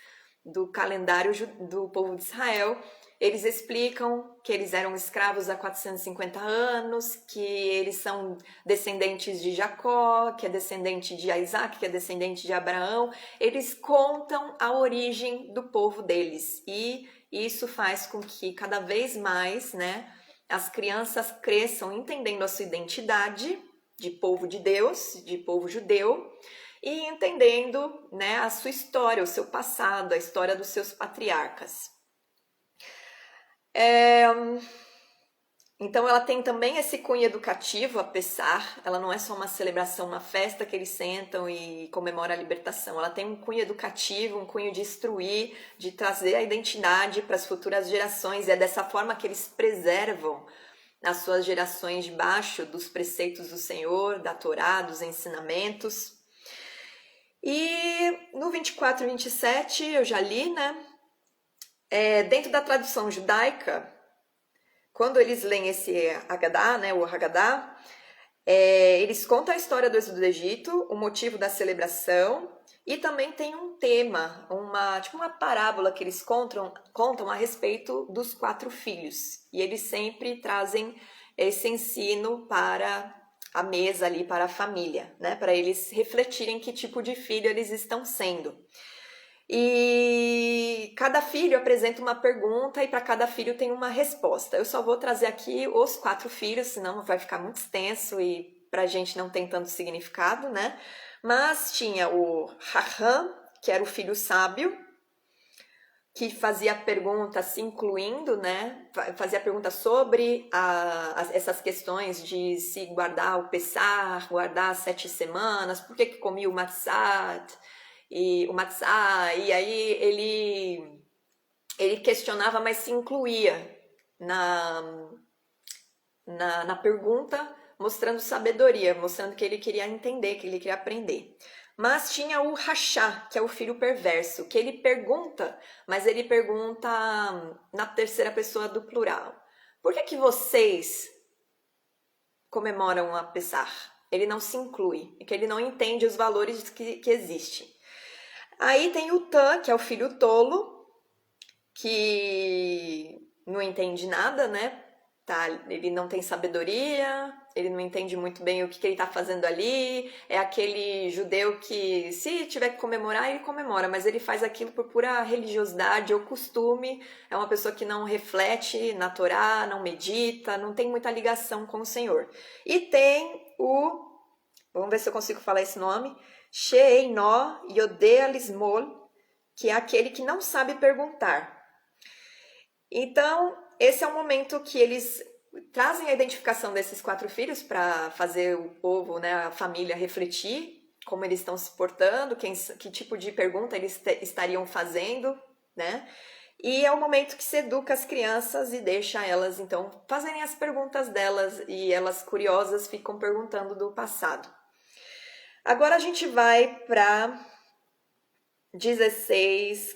[SPEAKER 1] do calendário do povo de Israel. Eles explicam que eles eram escravos há 450 anos, que eles são descendentes de Jacó, que é descendente de Isaac, que é descendente de Abraão. Eles contam a origem do povo deles e isso faz com que cada vez mais, né, as crianças cresçam entendendo a sua identidade de povo de Deus, de povo judeu, e entendendo, né, a sua história, o seu passado, a história dos seus patriarcas. Então ela tem também esse cunho educativo, a Pessar, ela não é só uma celebração, uma festa que eles sentam e comemoram a libertação, ela tem um cunho educativo, um cunho de instruir, de trazer a identidade para as futuras gerações, e é dessa forma que eles preservam as suas gerações debaixo dos preceitos do Senhor, da Torá, dos ensinamentos. E no 24 e 27 eu já li, né? Dentro da tradução judaica, quando eles leem esse Haggadah, né, o Haggadah, eles contam a história do êxodo do Egito, o motivo da celebração, e também tem um tema, uma parábola que eles contam a respeito dos 4 filhos. E eles sempre trazem esse ensino para a mesa ali, para a família, né, para eles refletirem que tipo de filho eles estão sendo. E cada filho apresenta uma pergunta e para cada filho tem uma resposta. Eu só vou trazer aqui os 4 filhos, senão vai ficar muito extenso e para a gente não tem tanto significado, né? Mas tinha o Raham, que era o filho sábio, que fazia perguntas, se incluindo, né? Fazia perguntas sobre essas questões de se guardar o Pessar, guardar as 7 semanas, por que comia o Matzat, e o matzah, e aí ele questionava, mas se incluía na pergunta, mostrando sabedoria, mostrando que ele queria entender, que ele queria aprender. Mas tinha o Rachá, que é o filho perverso, que ele pergunta, mas ele pergunta na terceira pessoa do plural. Por que vocês comemoram a Pessar? Ele não se inclui, que ele não entende os valores que existem. Aí tem o Tan, que é o filho tolo, que não entende nada, né? Ele não tem sabedoria, ele não entende muito bem o que ele está fazendo ali. É aquele judeu que, se tiver que comemorar, ele comemora, mas ele faz aquilo por pura religiosidade ou costume. É uma pessoa que não reflete na Torá, não medita, não tem muita ligação com o Senhor. E tem vamos ver se eu consigo falar esse nome, She'eino Yodea Lismol, que é aquele que não sabe perguntar. Então, esse é o momento que eles trazem a identificação desses 4 filhos para fazer o povo, né, a família, refletir como eles estão se portando, que tipo de pergunta eles estariam fazendo, né? E é o momento que se educa as crianças e deixa elas, então, fazerem as perguntas delas, e elas, curiosas, ficam perguntando do passado. Agora a gente vai para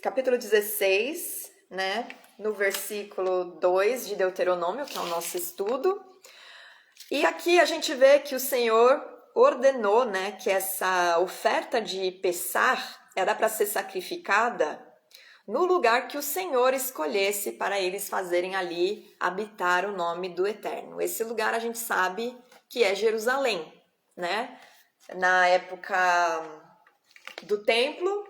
[SPEAKER 1] capítulo 16, né? no versículo 2 de Deuteronômio, que é o nosso estudo. E aqui a gente vê que o Senhor ordenou, né, que essa oferta de Pessar era para ser sacrificada no lugar que o Senhor escolhesse para eles fazerem ali habitar o nome do Eterno. Esse lugar a gente sabe que é Jerusalém, né? Na época do templo,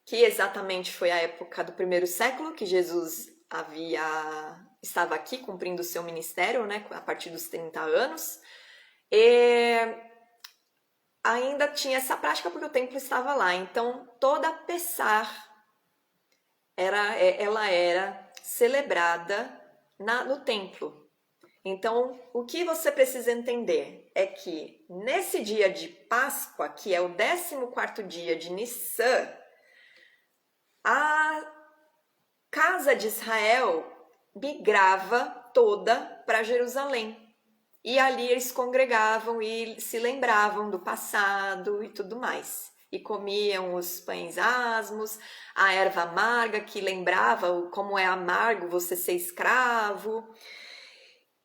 [SPEAKER 1] que exatamente foi a época do primeiro século, que Jesus estava aqui cumprindo o seu ministério, né, a partir dos 30 anos, e ainda tinha essa prática porque o templo estava lá. Então, toda Pessar ela era celebrada no templo. Então, o que você precisa entender é que nesse dia de Páscoa, que é o 14º dia de Nissan, a casa de Israel migrava toda para Jerusalém. E ali eles congregavam e se lembravam do passado e tudo mais. E comiam os pães asmos, a erva amarga que lembrava como é amargo você ser escravo.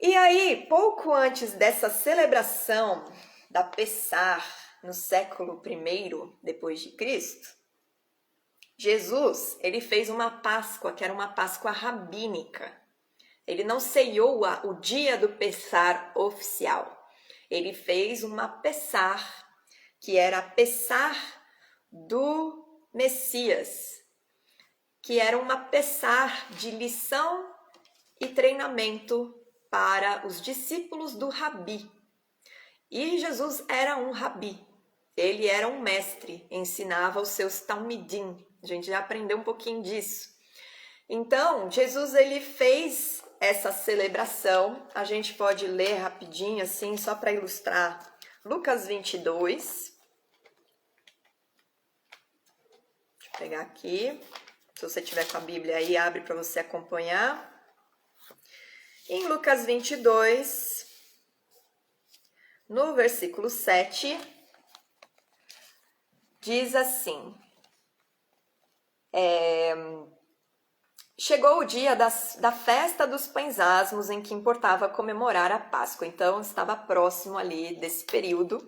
[SPEAKER 1] E aí, pouco antes dessa celebração da Pessar, no século I depois de Cristo, Jesus, ele fez uma Páscoa, que era uma Páscoa rabínica. Ele não ceiou o dia do Pessar oficial. Ele fez uma Pessar, que era a Pessar do Messias, que era uma Pessar de lição e treinamento para os discípulos do Rabi. E Jesus era um Rabi, ele era um mestre, ensinava os seus talmidim. A gente já aprendeu um pouquinho disso. Então, Jesus ele fez essa celebração. A gente pode ler rapidinho assim, só para ilustrar. Lucas 22. Deixa eu pegar aqui. Se você tiver com a Bíblia aí, abre para você acompanhar. Em Lucas 22, no versículo 7, diz assim: chegou o dia da festa dos pães asmos, em que importava comemorar a Páscoa. Então, estava próximo ali desse período.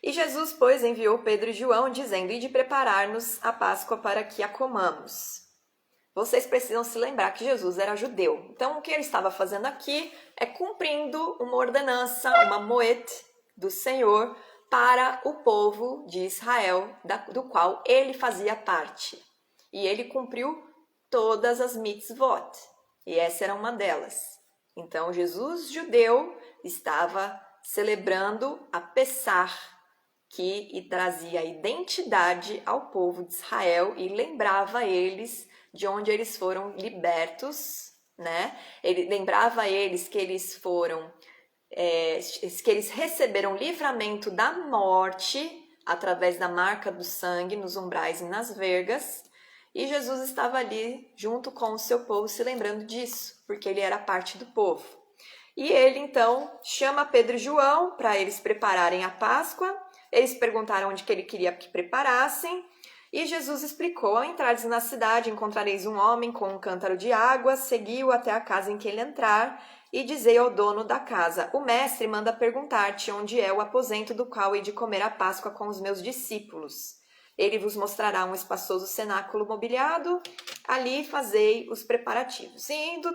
[SPEAKER 1] E Jesus, pois, enviou Pedro e João, dizendo: ide preparar-nos a Páscoa para que a comamos. Vocês precisam se lembrar que Jesus era judeu. Então, o que ele estava fazendo aqui é cumprindo uma ordenança, uma moed do Senhor para o povo de Israel, do qual ele fazia parte. E ele cumpriu todas as mitzvot, e essa era uma delas. Então, Jesus judeu estava celebrando a Pessar, que trazia identidade ao povo de Israel e lembrava eles de onde eles foram libertos, né? Ele lembrava eles que eles foram, que eles receberam livramento da morte através da marca do sangue nos umbrais e nas vergas. E Jesus estava ali junto com o seu povo se lembrando disso, porque ele era parte do povo. E ele então chama Pedro e João para eles prepararem a Páscoa. Eles perguntaram onde que ele queria que preparassem. E Jesus explicou: ao entrares na cidade, encontrareis um homem com um cântaro de água, segui-o até a casa em que ele entrar, e dizei ao dono da casa: o mestre manda perguntar-te onde é o aposento do qual hei de comer a Páscoa com os meus discípulos. Ele vos mostrará um espaçoso cenáculo mobiliado, ali fazei os preparativos. E indo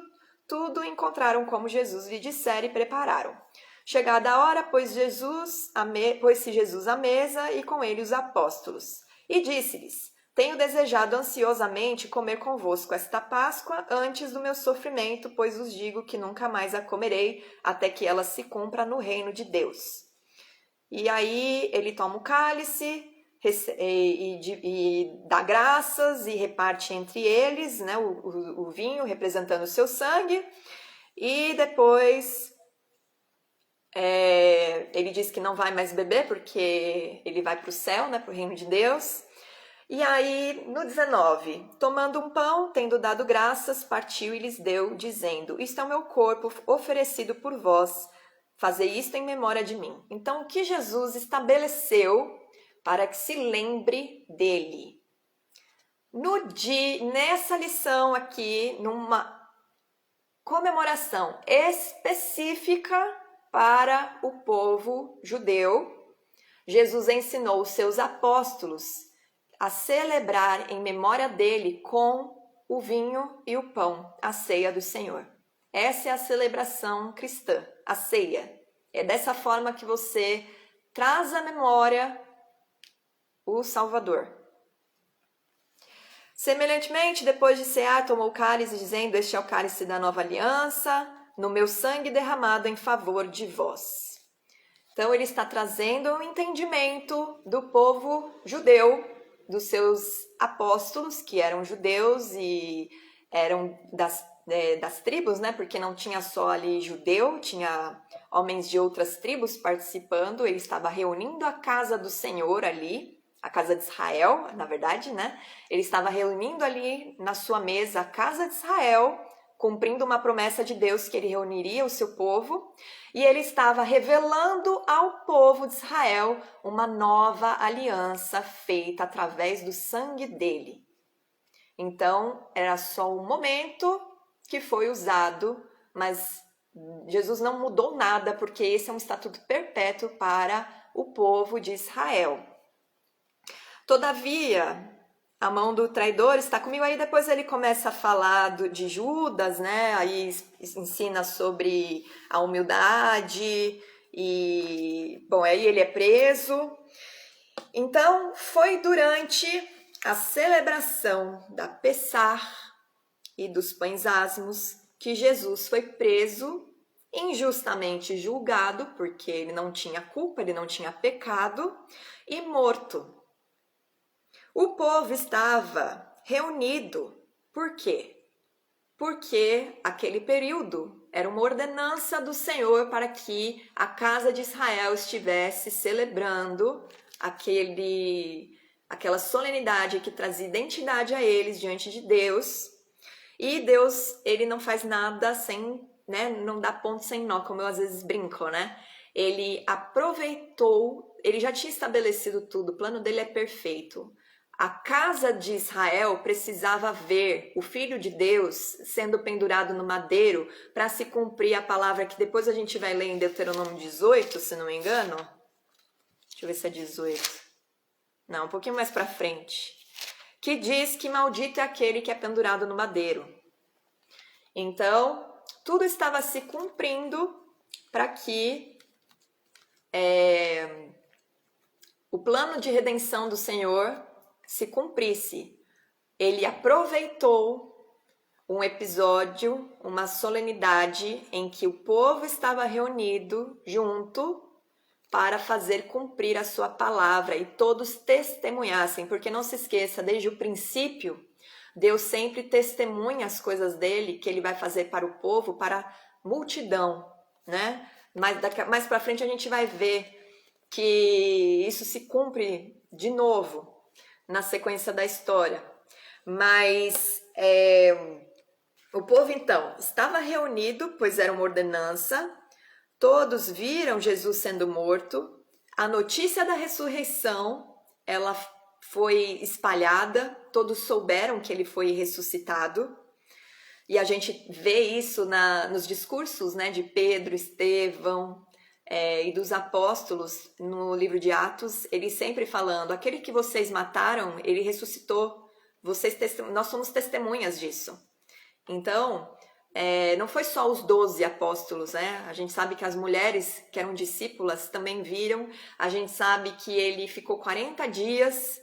[SPEAKER 1] tudo, encontraram como Jesus lhe dissera e prepararam. Chegada a hora, pôs-se Jesus à mesa e com ele os apóstolos. E disse-lhes: tenho desejado ansiosamente comer convosco esta Páscoa antes do meu sofrimento, pois vos digo que nunca mais a comerei, até que ela se cumpra no reino de Deus. E aí ele toma o cálice e dá graças e reparte entre eles, né, o vinho representando o seu sangue. E depois ele diz que não vai mais beber porque ele vai para o céu, né, para o reino de Deus. E aí, no 19, tomando um pão, tendo dado graças, partiu e lhes deu, dizendo: isto é o meu corpo oferecido por vós, fazei isto em memória de mim. Então, o que Jesus estabeleceu para que se lembre dele? Nessa lição aqui, numa comemoração específica para o povo judeu, Jesus ensinou os seus apóstolos a celebrar em memória dele com o vinho e o pão, a ceia do Senhor. Essa é a celebração cristã, a ceia. É dessa forma que você traz à memória o Salvador. Semelhantemente, depois de cear, tomou o cálice, dizendo: este é o cálice da nova aliança, no meu sangue derramado em favor de vós. Então, ele está trazendo um entendimento do povo judeu, dos seus apóstolos, que eram judeus e eram das tribos, né? Porque não tinha só ali judeu, tinha homens de outras tribos participando. Ele estava reunindo a casa do Senhor ali, a casa de Israel, na verdade, né? Ele estava reunindo ali na sua mesa a casa de Israel, cumprindo uma promessa de Deus que ele reuniria o seu povo, e ele estava revelando ao povo de Israel uma nova aliança feita através do sangue dele. Então, era só um momento que foi usado, mas Jesus não mudou nada, porque esse é um estatuto perpétuo para o povo de Israel. Todavia, a mão do traidor está comigo. Aí depois ele começa a falar de Judas, né? Aí ensina sobre a humildade e, bom, aí ele é preso. Então, foi durante a celebração da Pessar e dos pães asmos que Jesus foi preso, injustamente julgado, porque ele não tinha culpa, ele não tinha pecado, e morto. O povo estava reunido. Por quê? Porque aquele período era uma ordenança do Senhor para que a casa de Israel estivesse celebrando aquela solenidade que trazia identidade a eles diante de Deus. E Deus, ele não faz nada sem, né, não dá ponto sem nó, como eu às vezes brinco, né? Ele aproveitou, ele já tinha estabelecido tudo, o plano dele é perfeito. A casa de Israel precisava ver o Filho de Deus sendo pendurado no madeiro para se cumprir a palavra que depois a gente vai ler em Deuteronômio 18, se não me engano. Deixa eu ver se é 18. Não, um pouquinho mais para frente. Que diz que maldito é aquele que é pendurado no madeiro. Então, tudo estava se cumprindo para que o plano de redenção do Senhor se cumprisse. Ele aproveitou um episódio, uma solenidade em que o povo estava reunido junto para fazer cumprir a sua palavra e todos testemunhassem, porque não se esqueça, desde o princípio, Deus sempre testemunha as coisas dele, que ele vai fazer para o povo, para a multidão, né? Mas mais para frente a gente vai ver que isso se cumpre de novo na sequência da história. Mas o povo então estava reunido, pois era uma ordenança. Todos viram Jesus sendo morto. A notícia da ressurreição, ela foi espalhada. Todos souberam que ele foi ressuscitado. E a gente vê isso nos discursos, né, de Pedro, Estevão e dos apóstolos no livro de Atos. Eles sempre falando: aquele que vocês mataram, ele ressuscitou. Nós somos testemunhas disso. Então, não foi só os 12 apóstolos, né? A gente sabe que as mulheres que eram discípulas também viram. A gente sabe que ele ficou 40 dias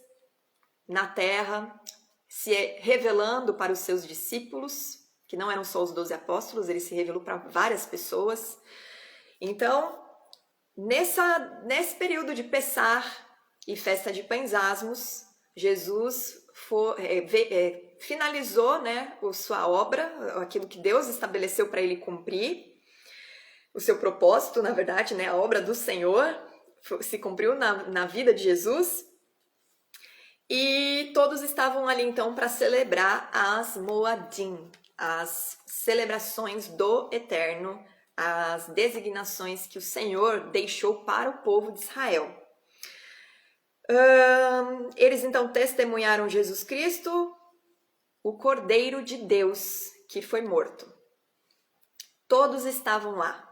[SPEAKER 1] na terra, se revelando para os seus discípulos, que não eram só os 12 apóstolos, ele se revelou para várias pessoas. Então, nesse período de Pessar e festa de pães asmos, Jesus finalizou, né, a sua obra, aquilo que Deus estabeleceu para ele cumprir, o seu propósito, na verdade, né, a obra do Senhor se cumpriu na vida de Jesus. E todos estavam ali então para celebrar as Moadim, as celebrações do Eterno, as designações que o Senhor deixou para o povo de Israel. Eles então testemunharam Jesus Cristo o Cordeiro de Deus que foi morto. Todos estavam lá,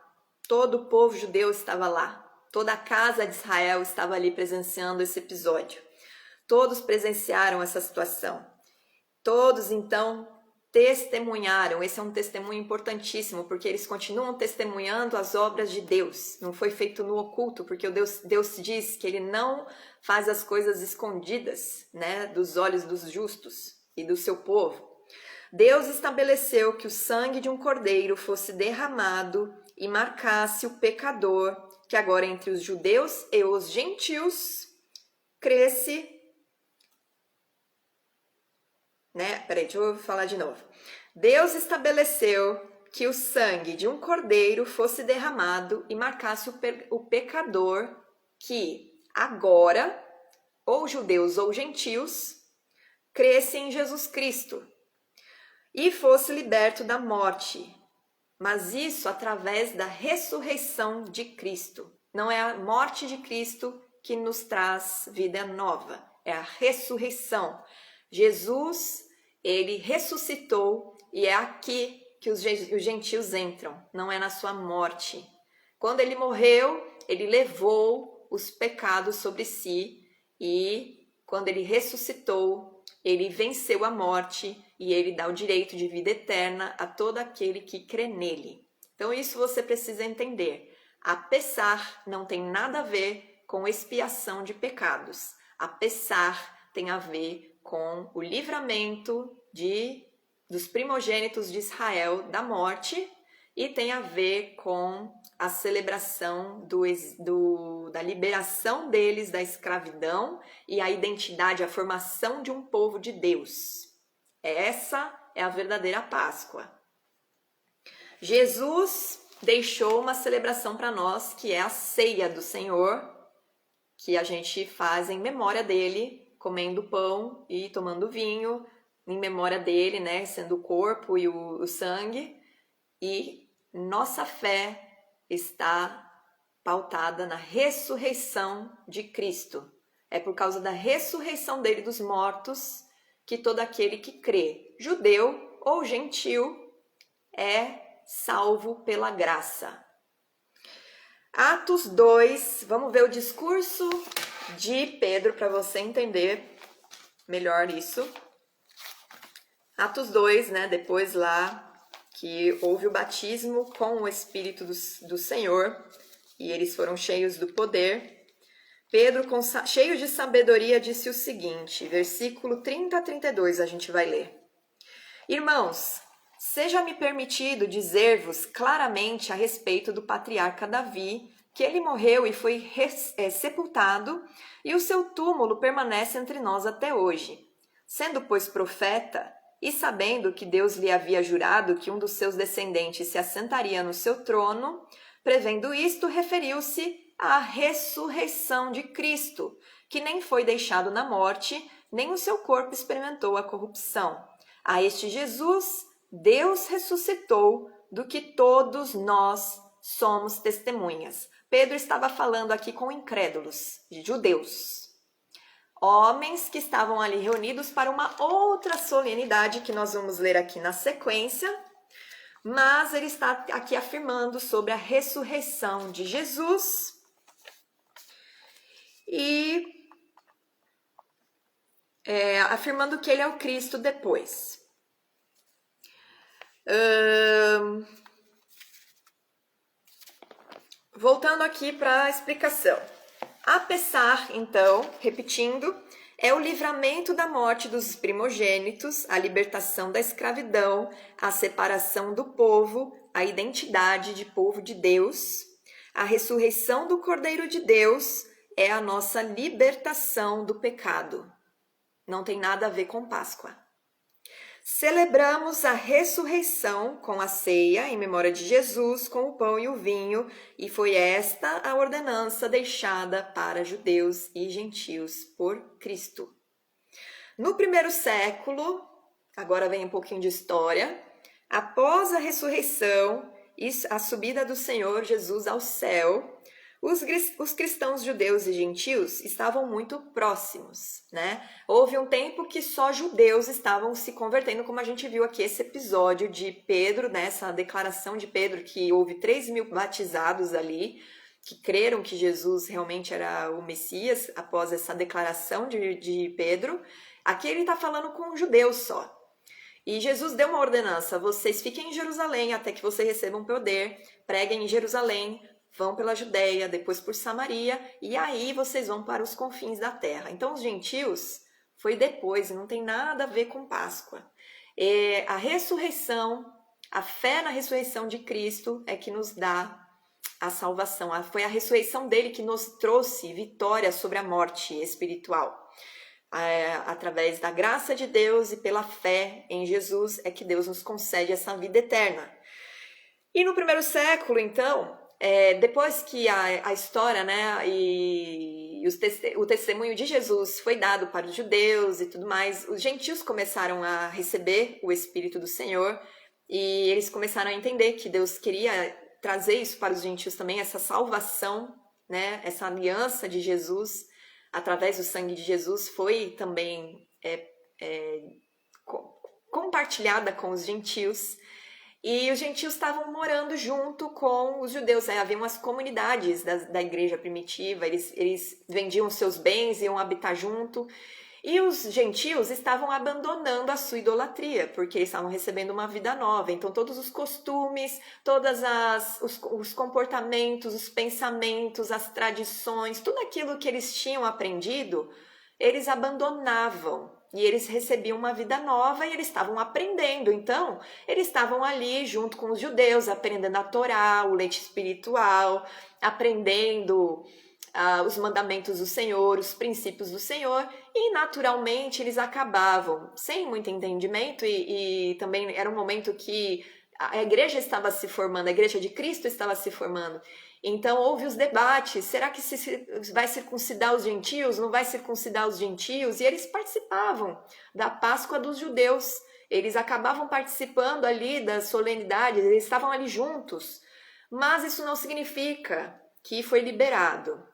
[SPEAKER 1] todo o povo judeu estava lá, toda a casa de Israel estava ali presenciando esse episódio. Todos presenciaram essa situação. Todos, então, testemunharam. Esse é um testemunho importantíssimo, porque eles continuam testemunhando as obras de Deus. Não foi feito no oculto, porque Deus diz que ele não faz as coisas escondidas, né, dos olhos dos justos e do seu povo. Deus estabeleceu que o sangue de um cordeiro fosse derramado e marcasse o pecador, que agora entre os judeus e os gentios cresce, né? Peraí, deixa eu falar de novo. Deus estabeleceu que o sangue de um cordeiro fosse derramado e marcasse o pecador, que agora, ou judeus ou gentios, cresce em Jesus Cristo e fosse liberto da morte, mas isso através da ressurreição de Cristo. Não é a morte de Cristo que nos traz vida nova, é a ressurreição. Jesus, ele ressuscitou e é aqui que os gentios entram, não é na sua morte. Quando ele morreu, ele levou os pecados sobre si e quando ele ressuscitou, ele venceu a morte e ele dá o direito de vida eterna a todo aquele que crê nele. Então isso você precisa entender. A Pessach não tem nada a ver com expiação de pecados. A Pessach tem a ver com o livramento dos primogênitos de Israel da morte e tem a ver com a celebração da liberação deles da escravidão e a identidade, a formação de um povo de Deus. Essa é a verdadeira Páscoa. Jesus deixou uma celebração para nós, que é a ceia do Senhor, que a gente faz em memória dele, comendo pão e tomando vinho, em memória dele, né, sendo o corpo e o sangue. E nossa fé está pautada na ressurreição de Cristo. É por causa da ressurreição dele dos mortos que todo aquele que crê, judeu ou gentil, é salvo pela graça. Atos 2, vamos ver o discurso de Pedro para você entender melhor isso. Atos 2, né, depois lá que houve o batismo com o Espírito do Senhor e eles foram cheios do poder. Pedro, cheio de sabedoria, disse o seguinte, versículo 30 a 32, a gente vai ler. Irmãos, seja-me permitido dizer-vos claramente a respeito do patriarca Davi, que ele morreu e foi sepultado, e o seu túmulo permanece entre nós até hoje. Sendo, pois, profeta, e sabendo que Deus lhe havia jurado que um dos seus descendentes se assentaria no seu trono, prevendo isto, referiu-se à ressurreição de Cristo, que nem foi deixado na morte, nem o seu corpo experimentou a corrupção. A este Jesus, Deus ressuscitou, do que todos nós somos testemunhas. Pedro estava falando aqui com incrédulos, judeus. Homens que estavam ali reunidos para uma outra solenidade que nós vamos ler aqui na sequência, mas ele está aqui afirmando sobre a ressurreição de Jesus e afirmando que ele é o Cristo depois. Voltando aqui para a explicação. A Pessach, então, repetindo, é o livramento da morte dos primogênitos, a libertação da escravidão, a separação do povo, a identidade de povo de Deus. A ressurreição do Cordeiro de Deus é a nossa libertação do pecado. Não tem nada a ver com Páscoa. Celebramos a ressurreição com a ceia em memória de Jesus, com o pão e o vinho, e foi esta a ordenança deixada para judeus e gentios por Cristo. No primeiro século, agora vem um pouquinho de história, após a ressurreição e a subida do Senhor Jesus ao céu, Os cristãos judeus e gentios estavam muito próximos, né? Houve um tempo que só judeus estavam se convertendo, como a gente viu aqui esse episódio de Pedro, né? Essa declaração de Pedro, que houve 3.000 batizados ali, que creram que Jesus realmente era o Messias, após essa declaração de Pedro. Aqui ele está falando com judeus só. E Jesus deu uma ordenança: vocês fiquem em Jerusalém até que vocês recebam poder, preguem em Jerusalém, vão pela Judéia, depois por Samaria, e aí vocês vão para os confins da terra. Então, os gentios foi depois, não tem nada a ver com Páscoa. A ressurreição, a fé na ressurreição de Cristo é que nos dá a salvação. Foi a ressurreição dele que nos trouxe vitória sobre a morte espiritual. Através da graça de Deus e pela fé em Jesus é que Deus nos concede essa vida eterna. E no primeiro século, então, depois que a história, né, e o testemunho de Jesus foi dado para os judeus e tudo mais, os gentios começaram a receber o Espírito do Senhor e eles começaram a entender que Deus queria trazer isso para os gentios também, essa salvação, né, essa aliança de Jesus, através do sangue de Jesus, foi também compartilhada com os gentios. E os gentios estavam morando junto com os judeus, né? Havia umas comunidades da igreja primitiva, eles vendiam seus bens, iam habitar junto. E os gentios estavam abandonando a sua idolatria, porque eles estavam recebendo uma vida nova. Então, todos os costumes, os comportamentos, os pensamentos, as tradições, tudo aquilo que eles tinham aprendido, eles abandonavam. E eles recebiam uma vida nova e eles estavam aprendendo. Então, eles estavam ali junto com os judeus, aprendendo a Torá, o leite espiritual, aprendendo os mandamentos do Senhor, os princípios do Senhor, e naturalmente eles acabavam sem muito entendimento e também era um momento que a igreja estava se formando, a igreja de Cristo estava se formando. Então houve os debates, será que vai circuncidar os gentios, não vai circuncidar os gentios? E eles participavam da Páscoa dos judeus, eles acabavam participando ali das solenidades, eles estavam ali juntos, mas isso não significa que foi liberado.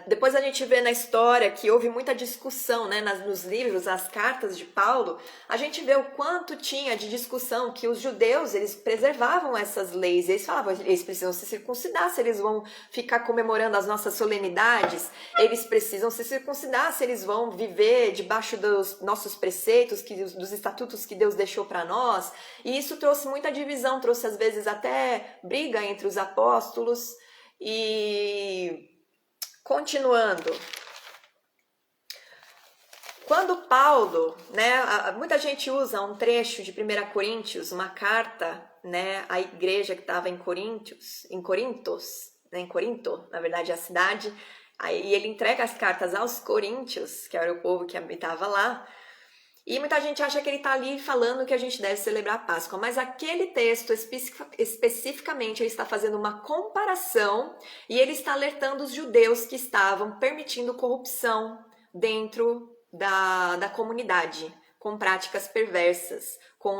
[SPEAKER 1] Depois a gente vê na história que houve muita discussão, né, nos livros, as cartas de Paulo, a gente vê o quanto tinha de discussão, que os judeus, eles preservavam essas leis, eles falavam, eles precisam se circuncidar se eles vão ficar comemorando as nossas solenidades, eles precisam se circuncidar se eles vão viver debaixo dos nossos preceitos, dos estatutos que Deus deixou para nós, e isso trouxe muita divisão, trouxe às vezes até briga entre os apóstolos. E continuando, quando Paulo, né, muita gente usa um trecho de 1 Coríntios, uma carta, né, à igreja que estava em Corinto, na verdade a cidade, aí ele entrega as cartas aos coríntios, que era o povo que habitava lá, e muita gente acha que ele está ali falando que a gente deve celebrar a Páscoa, mas aquele texto especificamente ele está fazendo uma comparação e ele está alertando os judeus que estavam permitindo corrupção dentro da comunidade, com práticas perversas, com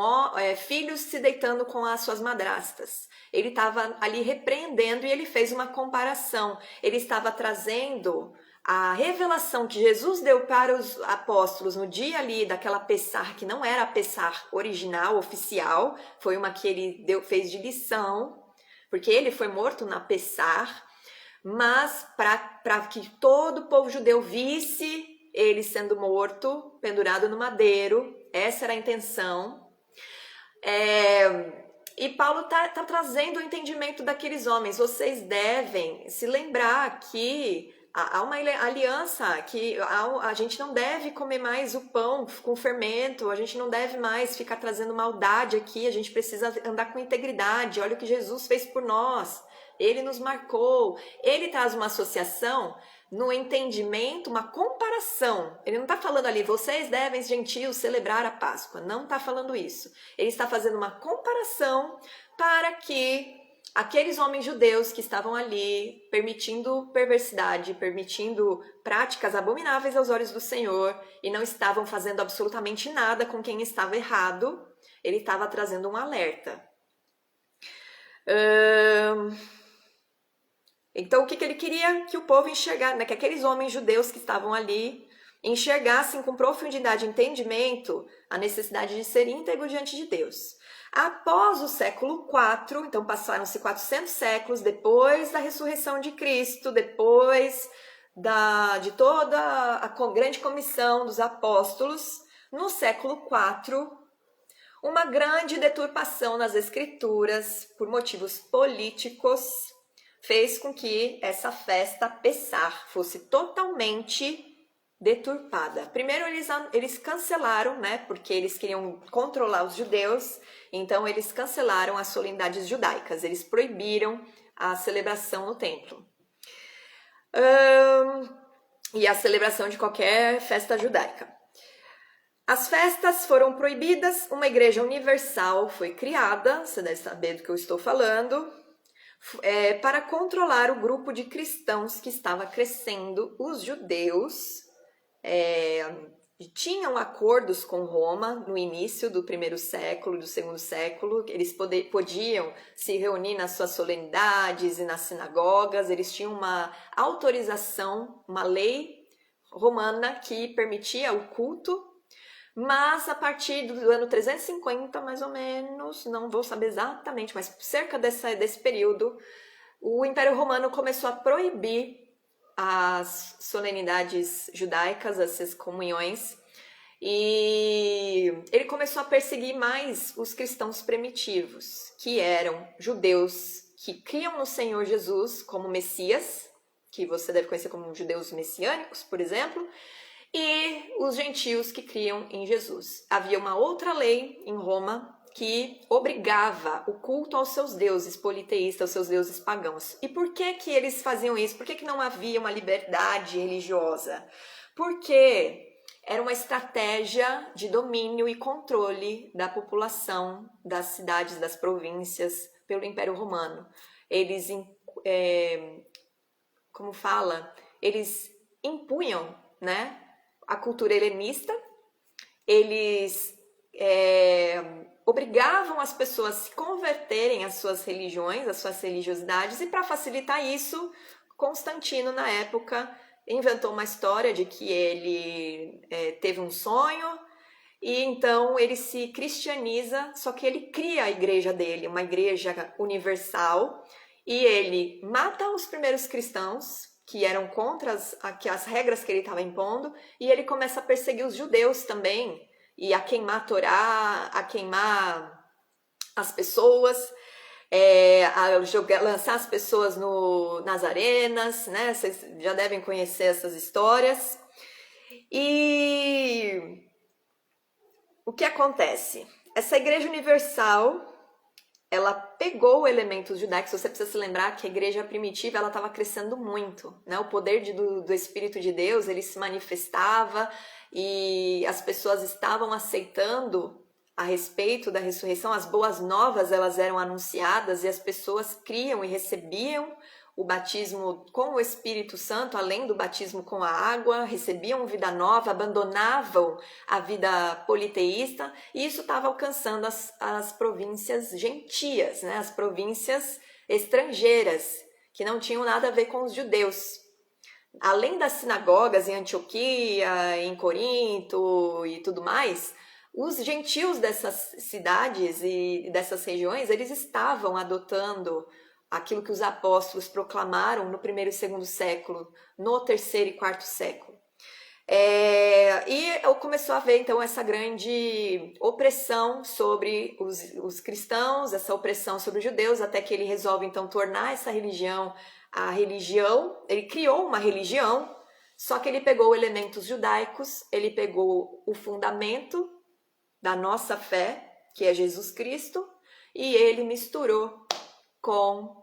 [SPEAKER 1] filhos se deitando com as suas madrastas. Ele estava ali repreendendo e ele fez uma comparação, ele estava trazendo a revelação que Jesus deu para os apóstolos no dia ali daquela Pessar, que não era a Pessar original, oficial, foi uma que ele fez de lição, porque ele foi morto na Pessar, mas para que todo o povo judeu visse ele sendo morto, pendurado no madeiro, essa era a intenção. E Paulo está trazendo o entendimento daqueles homens, vocês devem se lembrar que há uma aliança, que a gente não deve comer mais o pão com fermento, a gente não deve mais ficar trazendo maldade aqui, a gente precisa andar com integridade, olha o que Jesus fez por nós, ele nos marcou, ele traz uma associação no entendimento, uma comparação, ele não está falando ali, vocês devem, gentios, celebrar a Páscoa, não está falando isso, ele está fazendo uma comparação para que aqueles homens judeus que estavam ali permitindo perversidade, permitindo práticas abomináveis aos olhos do Senhor e não estavam fazendo absolutamente nada com quem estava errado, ele estava trazendo um alerta. Então, o que ele queria? Que o povo enxergasse, né? Que aqueles homens judeus que estavam ali enxergassem com profundidade e entendimento a necessidade de ser íntegro diante de Deus. Após o século IV, então passaram-se 400 séculos depois da ressurreição de Cristo, depois de toda a grande comissão dos apóstolos, no século IV, uma grande deturpação nas escrituras, por motivos políticos, fez com que essa festa Pessah fosse totalmente deturpada. Primeiro eles cancelaram, né, porque eles queriam controlar os judeus, então eles cancelaram as solenidades judaicas, eles proibiram a celebração no templo. E a celebração de qualquer festa judaica. As festas foram proibidas, uma igreja universal foi criada, você deve saber do que eu estou falando, para controlar o grupo de cristãos que estava crescendo. Os judeus tinham acordos com Roma no início do primeiro século, do segundo século, eles podiam se reunir nas suas solenidades e nas sinagogas, eles tinham uma autorização, uma lei romana que permitia o culto. Mas a partir do ano 350, mais ou menos, não vou saber exatamente, mas cerca desse período, o Império Romano começou a proibir as solenidades judaicas, essas comunhões, e ele começou a perseguir mais os cristãos primitivos, que eram judeus que criam no Senhor Jesus como Messias, que você deve conhecer como judeus messiânicos, por exemplo, e os gentios que criam em Jesus. Havia uma outra lei em Roma que obrigava o culto aos seus deuses politeístas, aos seus deuses pagãos. E por que que eles faziam isso? Por que que não havia uma liberdade religiosa? Porque era uma estratégia de domínio e controle da população das cidades, das províncias, pelo Império Romano. Eles, eles impunham, né, a cultura helenista, eles obrigavam as pessoas a se converterem às suas religiões, às suas religiosidades, e para facilitar isso, Constantino, na época, inventou uma história de que ele teve um sonho, e então ele se cristianiza, só que ele cria a igreja dele, uma igreja universal, e ele mata os primeiros cristãos, que eram contra as regras que ele estava impondo, e ele começa a perseguir os judeus também, e a queimar a Torá, a queimar as pessoas, lançar as pessoas nas arenas, né? Vocês já devem conhecer essas histórias. E o que acontece? Essa Igreja Universal, ela pegou elementos judaicos. Você precisa se lembrar que a igreja primitiva ela estava crescendo muito, né? O poder do Espírito de Deus ele se manifestava e as pessoas estavam aceitando a respeito da ressurreição. As boas novas elas eram anunciadas e as pessoas criam e recebiam o batismo com o Espírito Santo, além do batismo com a água, recebiam vida nova, abandonavam a vida politeísta, e isso estava alcançando as províncias gentias, né? As províncias estrangeiras, que não tinham nada a ver com os judeus. Além das sinagogas em Antioquia, em Corinto e tudo mais, os gentios dessas cidades e dessas regiões, eles estavam adotando aquilo que os apóstolos proclamaram no primeiro e segundo século, no terceiro e quarto século. E começou a haver, então, essa grande opressão sobre os cristãos, essa opressão sobre os judeus, até que ele resolve, então, tornar essa religião a religião. Ele criou uma religião, só que ele pegou elementos judaicos, ele pegou o fundamento da nossa fé, que é Jesus Cristo, e ele misturou com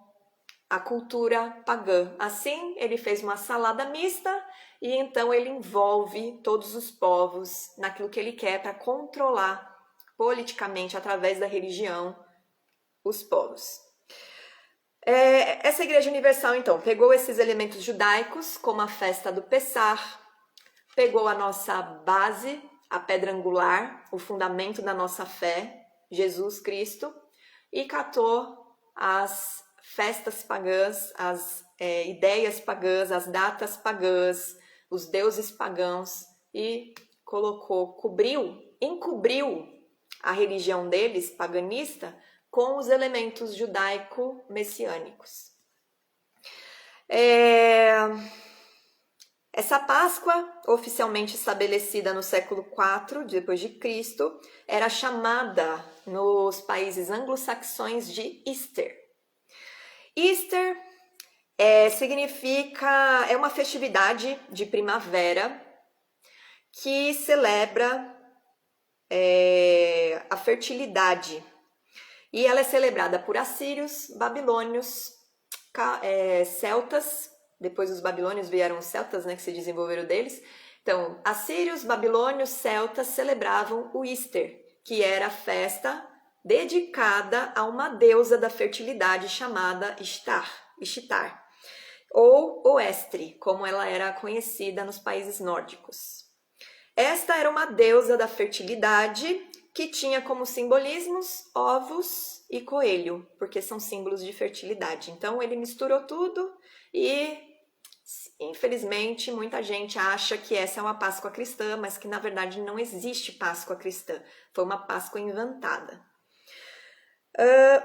[SPEAKER 1] a cultura pagã. Assim, ele fez uma salada mista e então ele envolve todos os povos naquilo que ele quer para controlar politicamente, através da religião, os povos. Essa Igreja Universal, então, pegou esses elementos judaicos, como a festa do Pessah, pegou a nossa base, a pedra angular, o fundamento da nossa fé, Jesus Cristo, e catou as festas pagãs, as ideias pagãs, as datas pagãs, os deuses pagãos e encobriu a religião deles, paganista, com os elementos judaico-messiânicos. Essa Páscoa, oficialmente estabelecida no século IV depois de Cristo, era chamada nos países anglo-saxões de Easter. Easter é uma festividade de primavera que celebra a fertilidade. E ela é celebrada por assírios, babilônios, celtas. Depois os babilônios vieram os celtas, né, que se desenvolveram deles. Então, assírios, babilônios, celtas celebravam o Easter, que era a festa dedicada a uma deusa da fertilidade chamada Ishtar, ou Oestre, como ela era conhecida nos países nórdicos. Esta era uma deusa da fertilidade que tinha como simbolismos ovos e coelho, porque são símbolos de fertilidade. Então ele misturou tudo e, infelizmente, muita gente acha que essa é uma Páscoa cristã, mas que na verdade não existe Páscoa cristã. Foi uma Páscoa inventada.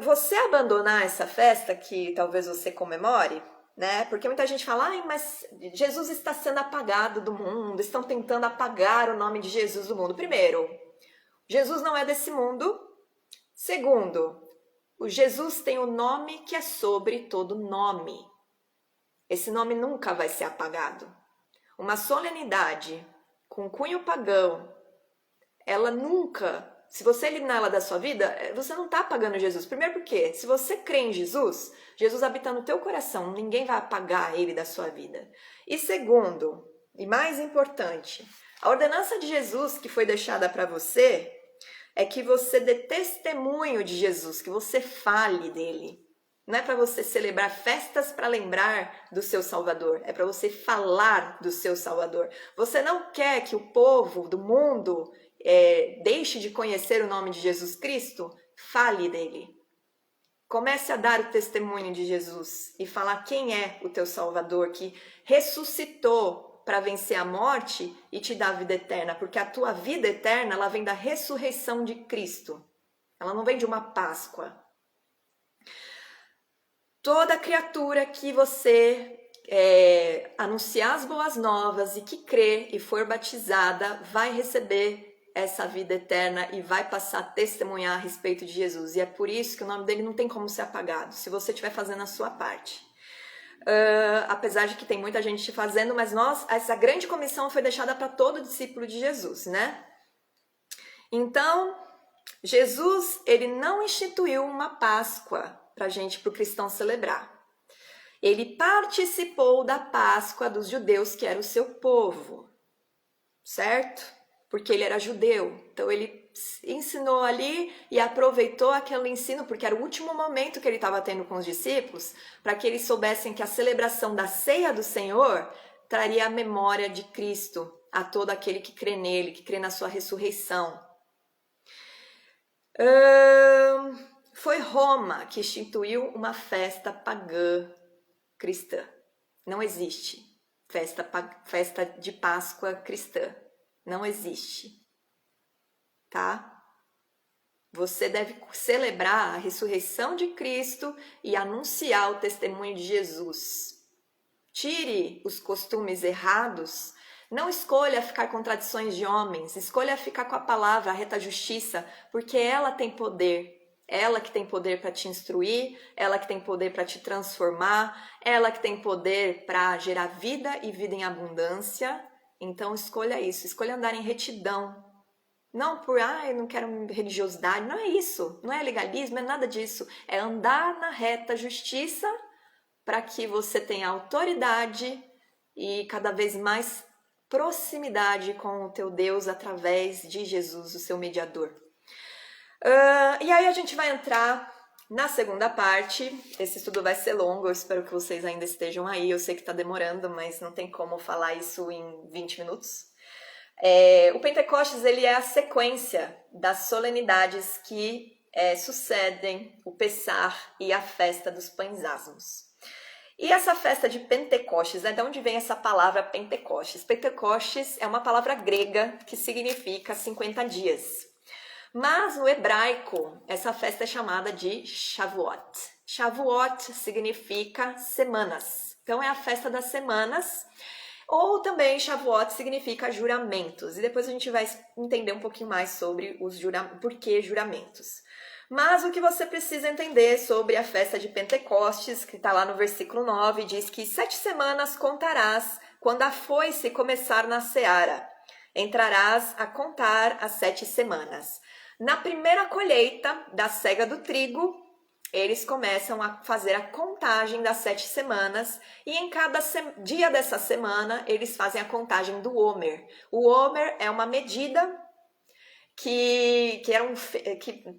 [SPEAKER 1] Você abandonar essa festa que talvez você comemore, né? Porque muita gente fala, mas Jesus está sendo apagado do mundo, estão tentando apagar o nome de Jesus do mundo. Primeiro, Jesus não é desse mundo. Segundo, o Jesus tem o nome que é sobre todo nome. Esse nome nunca vai ser apagado. Uma solenidade com cunho pagão, ela nunca, se você eliminar ela da sua vida, você não está apagando Jesus. Primeiro porque, se você crê em Jesus, Jesus habita no teu coração, ninguém vai apagar ele da sua vida. E segundo, e mais importante, a ordenança de Jesus que foi deixada para você é que você dê testemunho de Jesus, que você fale dele. Não é para você celebrar festas para lembrar do seu Salvador, é para você falar do seu Salvador. Você não quer que o povo do mundo deixe de conhecer o nome de Jesus Cristo? Fale dele. Comece a dar o testemunho de Jesus e falar quem é o teu Salvador, que ressuscitou para vencer a morte e te dar a vida eterna, porque a tua vida eterna ela vem da ressurreição de Cristo. Ela não vem de uma Páscoa. Toda criatura que você anunciar as boas novas e que crê e for batizada vai receber essa vida eterna e vai passar a testemunhar a respeito de Jesus. E é por isso que o nome dele não tem como ser apagado, se você estiver fazendo a sua parte. Apesar de que tem muita gente fazendo, mas essa grande comissão foi deixada para todo discípulo de Jesus, né? Então, Jesus, ele não instituiu uma Páscoa para o cristão celebrar. Ele participou da Páscoa dos judeus, que era o seu povo, certo? Porque ele era judeu, então ele ensinou ali e aproveitou aquele ensino, porque era o último momento que ele estava tendo com os discípulos, para que eles soubessem que a celebração da ceia do Senhor traria a memória de Cristo a todo aquele que crê nele, que crê na sua ressurreição. Foi Roma que instituiu uma festa pagã cristã. Não existe festa de Páscoa cristã. Não existe, tá? Você deve celebrar a ressurreição de Cristo e anunciar o testemunho de Jesus. Tire os costumes errados. Não escolha ficar com tradições de homens. Escolha ficar com a palavra, a reta justiça, porque ela tem poder. Ela que tem poder para te instruir, ela que tem poder para te transformar, ela que tem poder para gerar vida e vida em abundância. Então escolha isso, escolha andar em retidão. Não por, eu não quero religiosidade, não é isso, não é legalismo, é nada disso. É andar na reta justiça para que você tenha autoridade e cada vez mais proximidade com o teu Deus através de Jesus, o seu mediador. E aí a gente vai entrar na segunda parte. Esse estudo vai ser longo, eu espero que vocês ainda estejam aí. Eu sei que está demorando, mas não tem como falar isso em 20 minutos. O Pentecostes ele é a sequência das solenidades que sucedem o Pessar e a festa dos pães asmos. E essa festa de Pentecostes, né? De onde vem essa palavra Pentecostes? Pentecostes é uma palavra grega que significa 50 dias. Mas no hebraico, essa festa é chamada de Shavuot. Shavuot significa semanas. Então é a festa das semanas. Ou também Shavuot significa juramentos. E depois a gente vai entender um pouquinho mais sobre os por que juramentos. Mas o que você precisa entender sobre a festa de Pentecostes, que está lá no versículo 9, diz que 7 semanas contarás quando a foice começar na seara. Entrarás a contar as 7 semanas. Na primeira colheita da cega do trigo, eles começam a fazer a contagem das 7 semanas e em cada dia dessa semana eles fazem a contagem do Homer. O Homer é uma medida que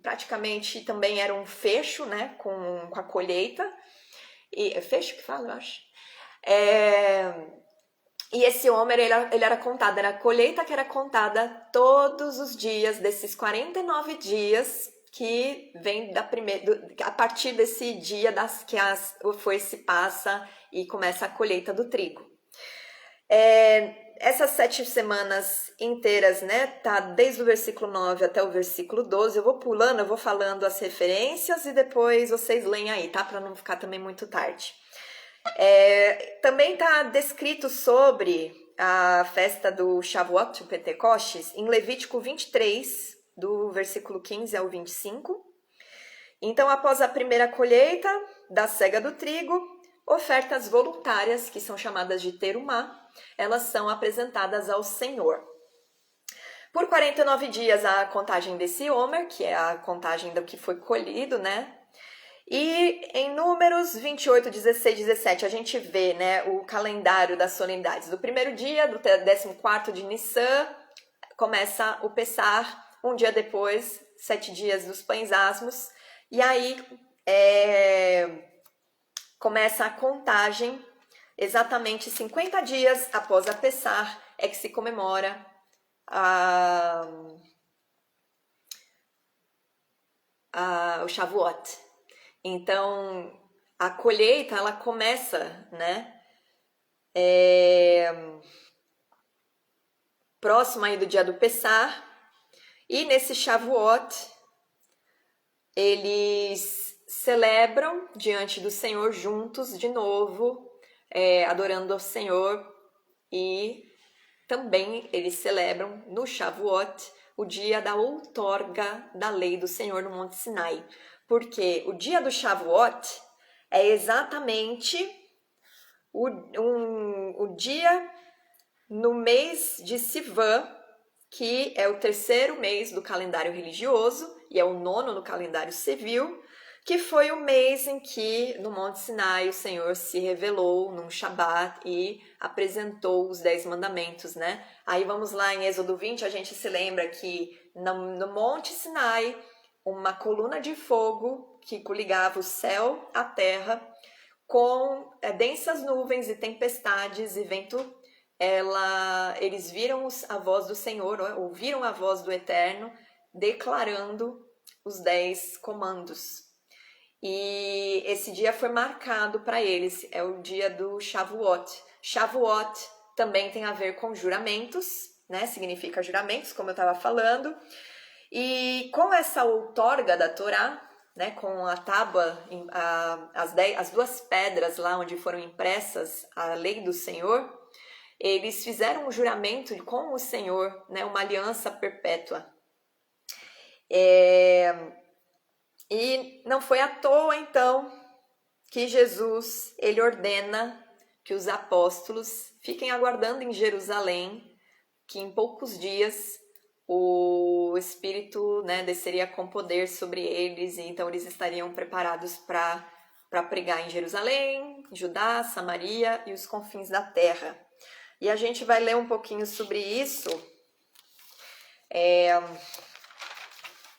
[SPEAKER 1] praticamente também era um fecho, né, com a colheita. É fecho que fala, eu acho. E esse Homer, ele era contado, era a colheita que era contada todos os dias, desses 49 dias que vem a partir desse dia que o foice passa e começa a colheita do trigo. Essas 7 semanas inteiras, né, tá desde o versículo 9 até o versículo 12, eu vou pulando, eu vou falando as referências e depois vocês leem aí, tá, para não ficar também muito tarde. Também está descrito sobre a festa do Shavuot, o Pentecostes, em Levítico 23, do versículo 15 ao 25. Então, após a primeira colheita da cega do trigo, ofertas voluntárias, que são chamadas de terumá, elas são apresentadas ao Senhor. Por 49 dias, a contagem desse Homer, que é a contagem do que foi colhido, né? E em Números 28, 16, 17, a gente vê, né, o calendário das solenidades. Do primeiro dia, do 14º de Nissan, começa o Pessar, um dia depois, 7 dias dos pães asmos, e aí começa a contagem, exatamente 50 dias após a Pessar, é que se comemora o Shavuot. Então, a colheita, ela começa, né, próximo aí do dia do Pessar, e nesse Shavuot, eles celebram diante do Senhor juntos, de novo, adorando ao Senhor, e também eles celebram no Shavuot o dia da outorga da lei do Senhor no Monte Sinai. Porque o dia do Shavuot é exatamente o dia no mês de Sivan, que é o 3º mês do calendário religioso e é o 9º no calendário civil, que foi o mês em que no Monte Sinai o Senhor se revelou num Shabat e apresentou os 10 mandamentos, né? Aí vamos lá em Êxodo 20, a gente se lembra que no Monte Sinai, uma coluna de fogo que ligava o céu à terra com densas nuvens e tempestades e vento, eles viram a voz do Senhor, ouviram a voz do Eterno, declarando os 10 comandos. E esse dia foi marcado para eles, é o dia do Shavuot. Shavuot também tem a ver com juramentos, né? Significa juramentos, como eu estava falando. E com essa outorga da Torá, né, com a tábua, as 2 pedras lá onde foram impressas a lei do Senhor, eles fizeram um juramento com o Senhor, né, uma aliança perpétua. E não foi à toa, então, que Jesus, ele ordena que os apóstolos fiquem aguardando em Jerusalém, que em poucos dias o Espírito, né, desceria com poder sobre eles, e então eles estariam preparados para pregar em Jerusalém, Judá, Samaria e os confins da terra. E a gente vai ler um pouquinho sobre isso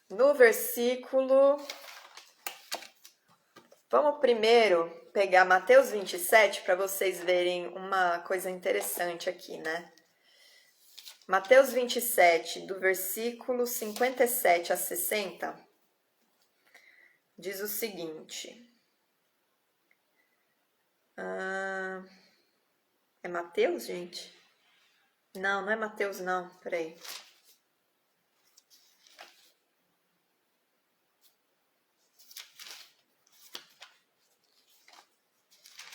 [SPEAKER 1] no versículo... Vamos primeiro pegar Mateus 27 para vocês verem uma coisa interessante aqui, né? Mateus 27, do versículo 57 a 60, diz o seguinte: Ah, é Mateus, gente? Não, não é Mateus, não. Peraí.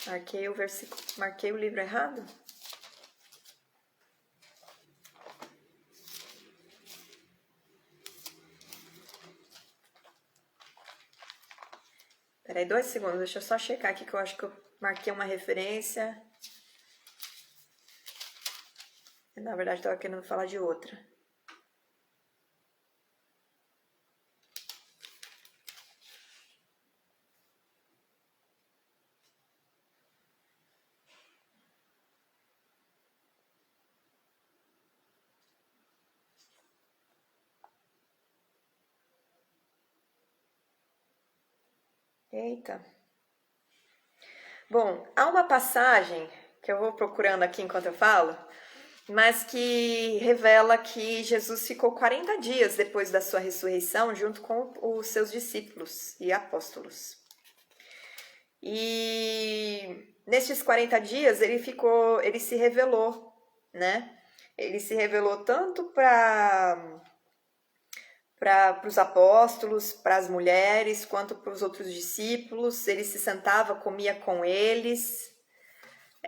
[SPEAKER 1] Marquei o versículo, marquei o livro errado? Peraí, 2 segundos, deixa eu só checar aqui que eu acho que eu marquei uma referência. Na verdade, eu tava querendo falar de outra. Eita. Bom, há uma passagem que eu vou procurando aqui enquanto eu falo, mas que revela que Jesus ficou 40 dias depois da sua ressurreição junto com os seus discípulos e apóstolos. E nestes 40 dias ele se revelou, né? Ele se revelou tanto para os apóstolos, para as mulheres, quanto para os outros discípulos. Ele se sentava, comia com eles.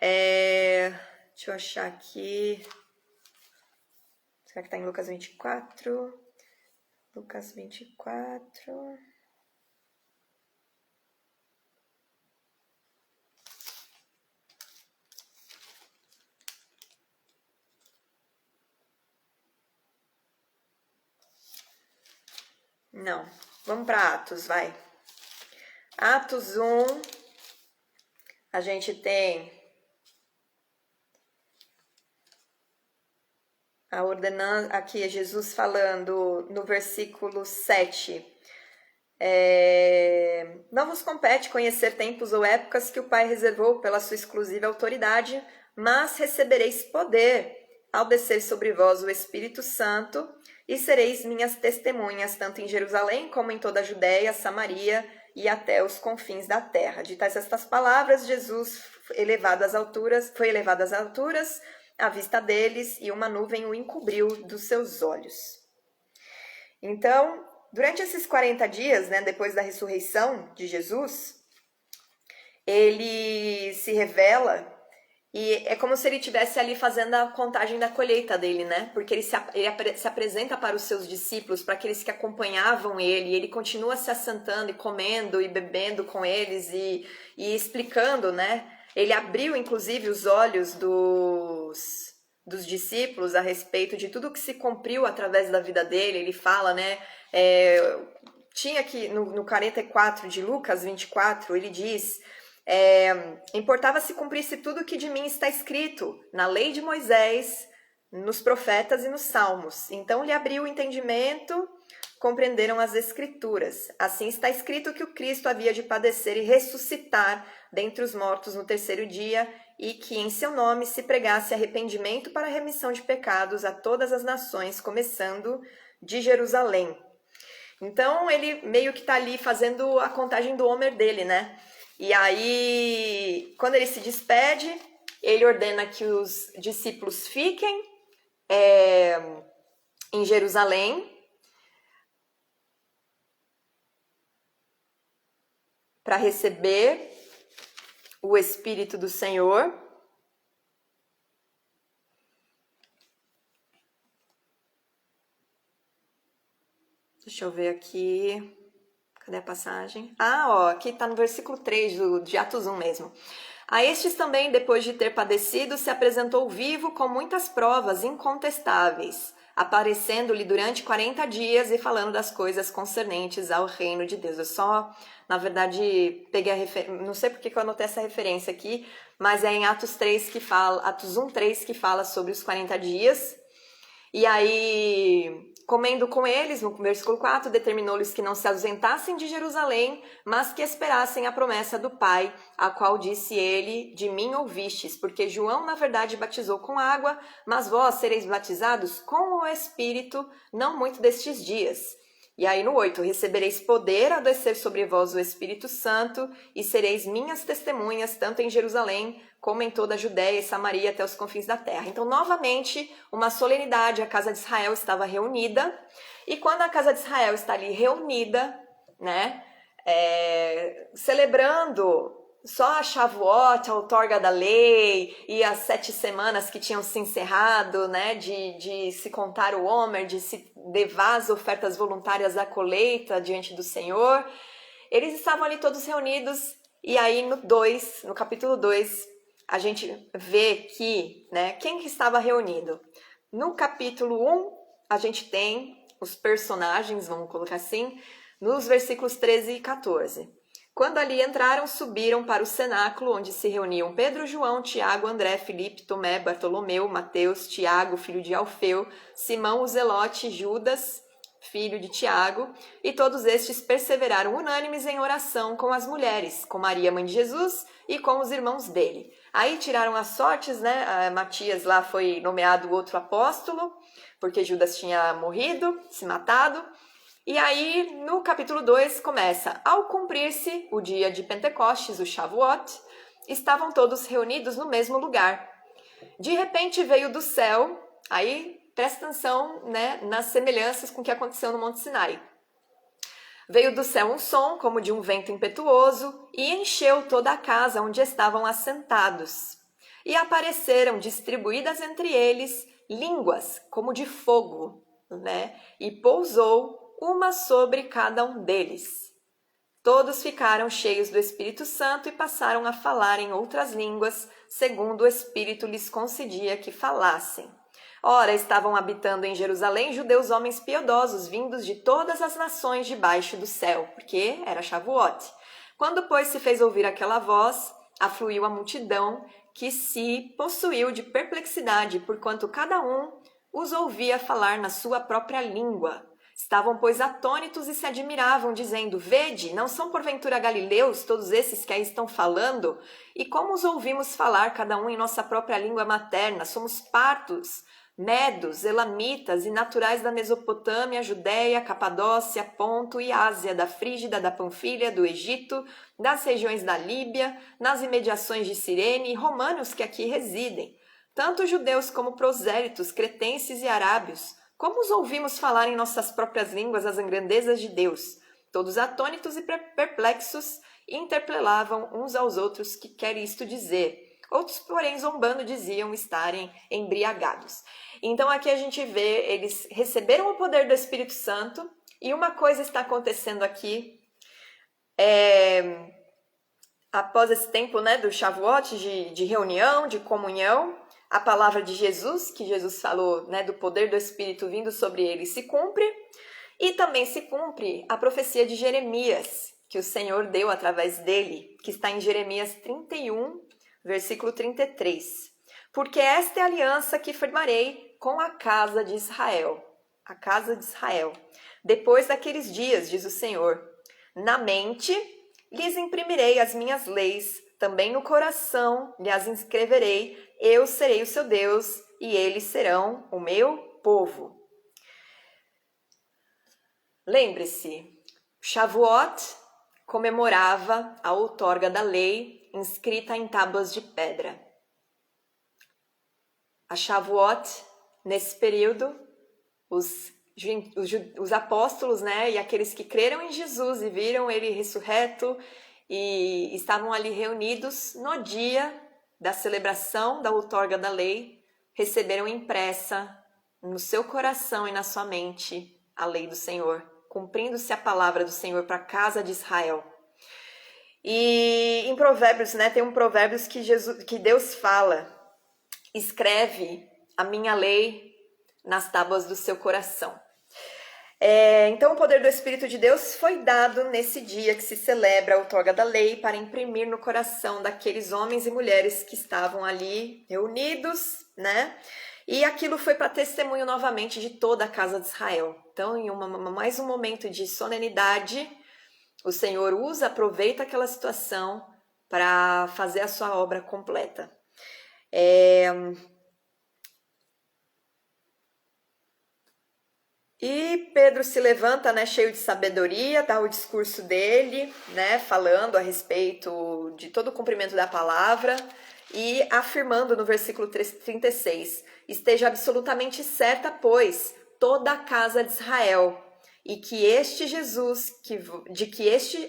[SPEAKER 1] Deixa eu achar aqui. Será que está em Lucas 24? Lucas 24. Não, vamos para Atos, vai. Atos 1, a gente tem a ordenança, aqui é Jesus falando no versículo 7. Não vos compete conhecer tempos ou épocas que o Pai reservou pela sua exclusiva autoridade, mas recebereis poder ao descer sobre vós o Espírito Santo, e sereis minhas testemunhas, tanto em Jerusalém como em toda a Judéia, Samaria e até os confins da terra. Ditas estas palavras, Jesus foi elevado às alturas à vista deles, e uma nuvem o encobriu dos seus olhos. Então, durante esses 40 dias, né, depois da ressurreição de Jesus, ele se revela e é como se ele estivesse ali fazendo a contagem da colheita dele, né? Porque ele se apresenta para os seus discípulos, para aqueles que acompanhavam ele, e ele continua se assentando e comendo e bebendo com eles e explicando, né? Ele abriu, inclusive, os olhos dos discípulos a respeito de tudo que se cumpriu através da vida dele. Ele fala, né? Tinha aqui no 44 de Lucas 24, ele diz... importava se cumprisse tudo o que de mim está escrito na lei de Moisés, nos profetas e nos salmos. Então lhe abriu o entendimento, compreenderam as escrituras. Assim está escrito que o Cristo havia de padecer e ressuscitar dentre os mortos no terceiro dia, e que em seu nome se pregasse arrependimento para a remissão de pecados a todas as nações, começando de Jerusalém. Então ele meio que está ali fazendo a contagem do Homer dele, né? E aí, quando ele se despede, ele ordena que os discípulos fiquem em Jerusalém para receber o Espírito do Senhor. Deixa eu ver aqui. Cadê a passagem? Aqui está no versículo 3 de Atos 1 mesmo. A estes também, depois de ter padecido, se apresentou vivo com muitas provas incontestáveis, aparecendo-lhe durante 40 dias e falando das coisas concernentes ao reino de Deus. Eu só, na verdade, peguei a referência, não sei porque que eu anotei essa referência aqui, mas é em Atos 3 que fala, Atos 1, 3 que fala sobre os 40 dias. E aí, comendo com eles, no versículo 4, determinou-lhes que não se ausentassem de Jerusalém, mas que esperassem a promessa do Pai, a qual disse ele: de mim ouvistes, porque João, na verdade, batizou com água, mas vós sereis batizados com o Espírito, não muito destes dias. E aí no 8, recebereis poder ao descer sobre vós o Espírito Santo e sereis minhas testemunhas, tanto em Jerusalém como em toda a Judéia e Samaria até os confins da terra. Então, novamente, uma solenidade, a casa de Israel estava reunida, e quando a casa de Israel está ali reunida, né, celebrando só a Shavuot, a outorga da lei, e as 7 semanas que tinham se encerrado, né, de se contar o Omer, de se levar as ofertas voluntárias da colheita diante do Senhor, eles estavam ali todos reunidos, e aí no capítulo 2, a gente vê que, né, quem que estava reunido? No capítulo 1, a gente tem os personagens, vamos colocar assim, nos versículos 13 e 14. Quando ali entraram, subiram para o cenáculo, onde se reuniam Pedro, João, Tiago, André, Filipe, Tomé, Bartolomeu, Mateus, Tiago, filho de Alfeu, Simão o Zelote, Judas, filho de Tiago, e todos estes perseveraram unânimes em oração com as mulheres, com Maria, mãe de Jesus, e com os irmãos dele. Aí tiraram as sortes, né? Matias lá foi nomeado outro apóstolo, porque Judas tinha morrido, se matado. E aí, no capítulo 2, começa: ao cumprir-se o dia de Pentecostes, o Shavuot, estavam todos reunidos no mesmo lugar. De repente veio do céu, aí presta atenção, né, nas semelhanças com o que aconteceu no Monte Sinai. Veio do céu um som, como de um vento impetuoso, e encheu toda a casa onde estavam assentados. E apareceram distribuídas entre eles línguas, como de fogo, né? E pousou uma sobre cada um deles. Todos ficaram cheios do Espírito Santo e passaram a falar em outras línguas, segundo o Espírito lhes concedia que falassem. Ora, estavam habitando em Jerusalém judeus homens piedosos, vindos de todas as nações debaixo do céu, porque era Shavuot. Quando, pois, se fez ouvir aquela voz, afluiu a multidão, que se possuiu de perplexidade, porquanto cada um os ouvia falar na sua própria língua. Estavam, pois, atônitos e se admiravam, dizendo: Vede, não são porventura galileus todos esses que aí estão falando? E como os ouvimos falar, cada um em nossa própria língua materna? Somos partos, medos, elamitas e naturais da Mesopotâmia, Judéia, Capadócia, Ponto e Ásia, da Frígida, da Panfilha, do Egito, das regiões da Líbia, nas imediações de Cirene, e romanos que aqui residem, tanto judeus como prosélitos, cretenses e arábios. Como os ouvimos falar em nossas próprias línguas as grandezas de Deus? Todos atônitos e perplexos interpelavam uns aos outros que quer isto dizer. Outros, porém, zombando, diziam estarem embriagados. Então aqui a gente vê, eles receberam o poder do Espírito Santo, e uma coisa está acontecendo aqui, após esse tempo, né, do Shavuot, de reunião, de comunhão, a palavra de Jesus, que Jesus falou, né, do poder do Espírito vindo sobre ele, se cumpre, e também se cumpre a profecia de Jeremias, que o Senhor deu através dele, que está em Jeremias 31, versículo 33. Porque esta é a aliança que firmarei com a casa de Israel. A casa de Israel. Depois daqueles dias, diz o Senhor, na mente lhes imprimirei as minhas leis, também no coração lhes inscreverei, eu serei o seu Deus e eles serão o meu povo. Lembre-se, Shavuot comemorava a outorga da lei inscrita em tábuas de pedra. A Shavuot, nesse período, os apóstolos, né, e aqueles que creram em Jesus e viram ele ressurreto e estavam ali reunidos no dia da celebração da outorga da lei, receberam impressa no seu coração e na sua mente a lei do Senhor, cumprindo-se a palavra do Senhor para a casa de Israel. E em Provérbios, né, tem um Provérbios que Deus fala: escreve a minha lei nas tábuas do seu coração. Então o poder do Espírito de Deus foi dado nesse dia que se celebra a outorga da lei para imprimir no coração daqueles homens e mulheres que estavam ali reunidos, né? E aquilo foi para testemunho novamente de toda a casa de Israel. Então, em mais um momento de solenidade, o Senhor aproveita aquela situação para fazer a sua obra completa. E Pedro se levanta, né, cheio de sabedoria, dá o discurso dele, né, falando a respeito de todo o cumprimento da palavra e afirmando no versículo 36: esteja absolutamente certa, pois, toda a casa de Israel, e que este Jesus,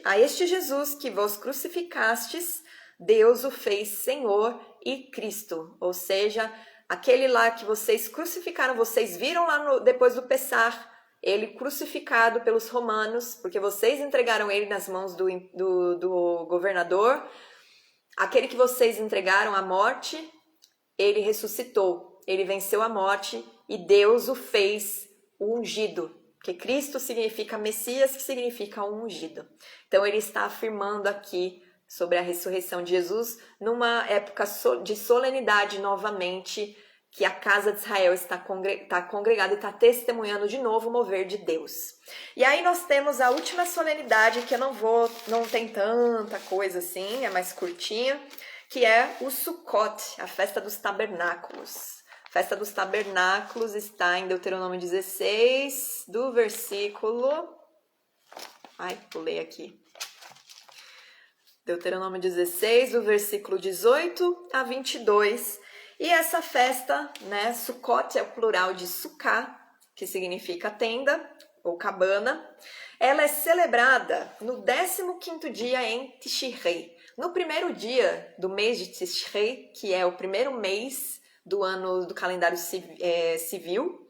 [SPEAKER 1] a este Jesus que vos crucificastes, Deus o fez Senhor e Cristo. Ou seja, aquele lá que vocês crucificaram, vocês viram lá depois do Pessar, ele crucificado pelos romanos, porque vocês entregaram ele nas mãos do governador. Aquele que vocês entregaram à morte, ele ressuscitou, ele venceu a morte e Deus o fez o ungido, porque Cristo significa Messias, que significa o ungido. Então ele está afirmando aqui sobre a ressurreição de Jesus numa época de solenidade novamente, que a casa de Israel está congregada e está testemunhando de novo o mover de Deus. E aí nós temos a última solenidade, que não tem tanta coisa assim, é mais curtinha, que é o Sukkot, a festa dos tabernáculos. A festa dos tabernáculos está em Deuteronômio 16, do versículo... Ai, pulei aqui. Deuteronômio 16, do versículo 18 a 22. E essa festa, né, Sukkot é o plural de Sukkah, que significa tenda ou cabana. Ela é celebrada no 15º dia em Tishrei. No primeiro dia do mês de Tishrei, que é o primeiro mês do ano do calendário civil,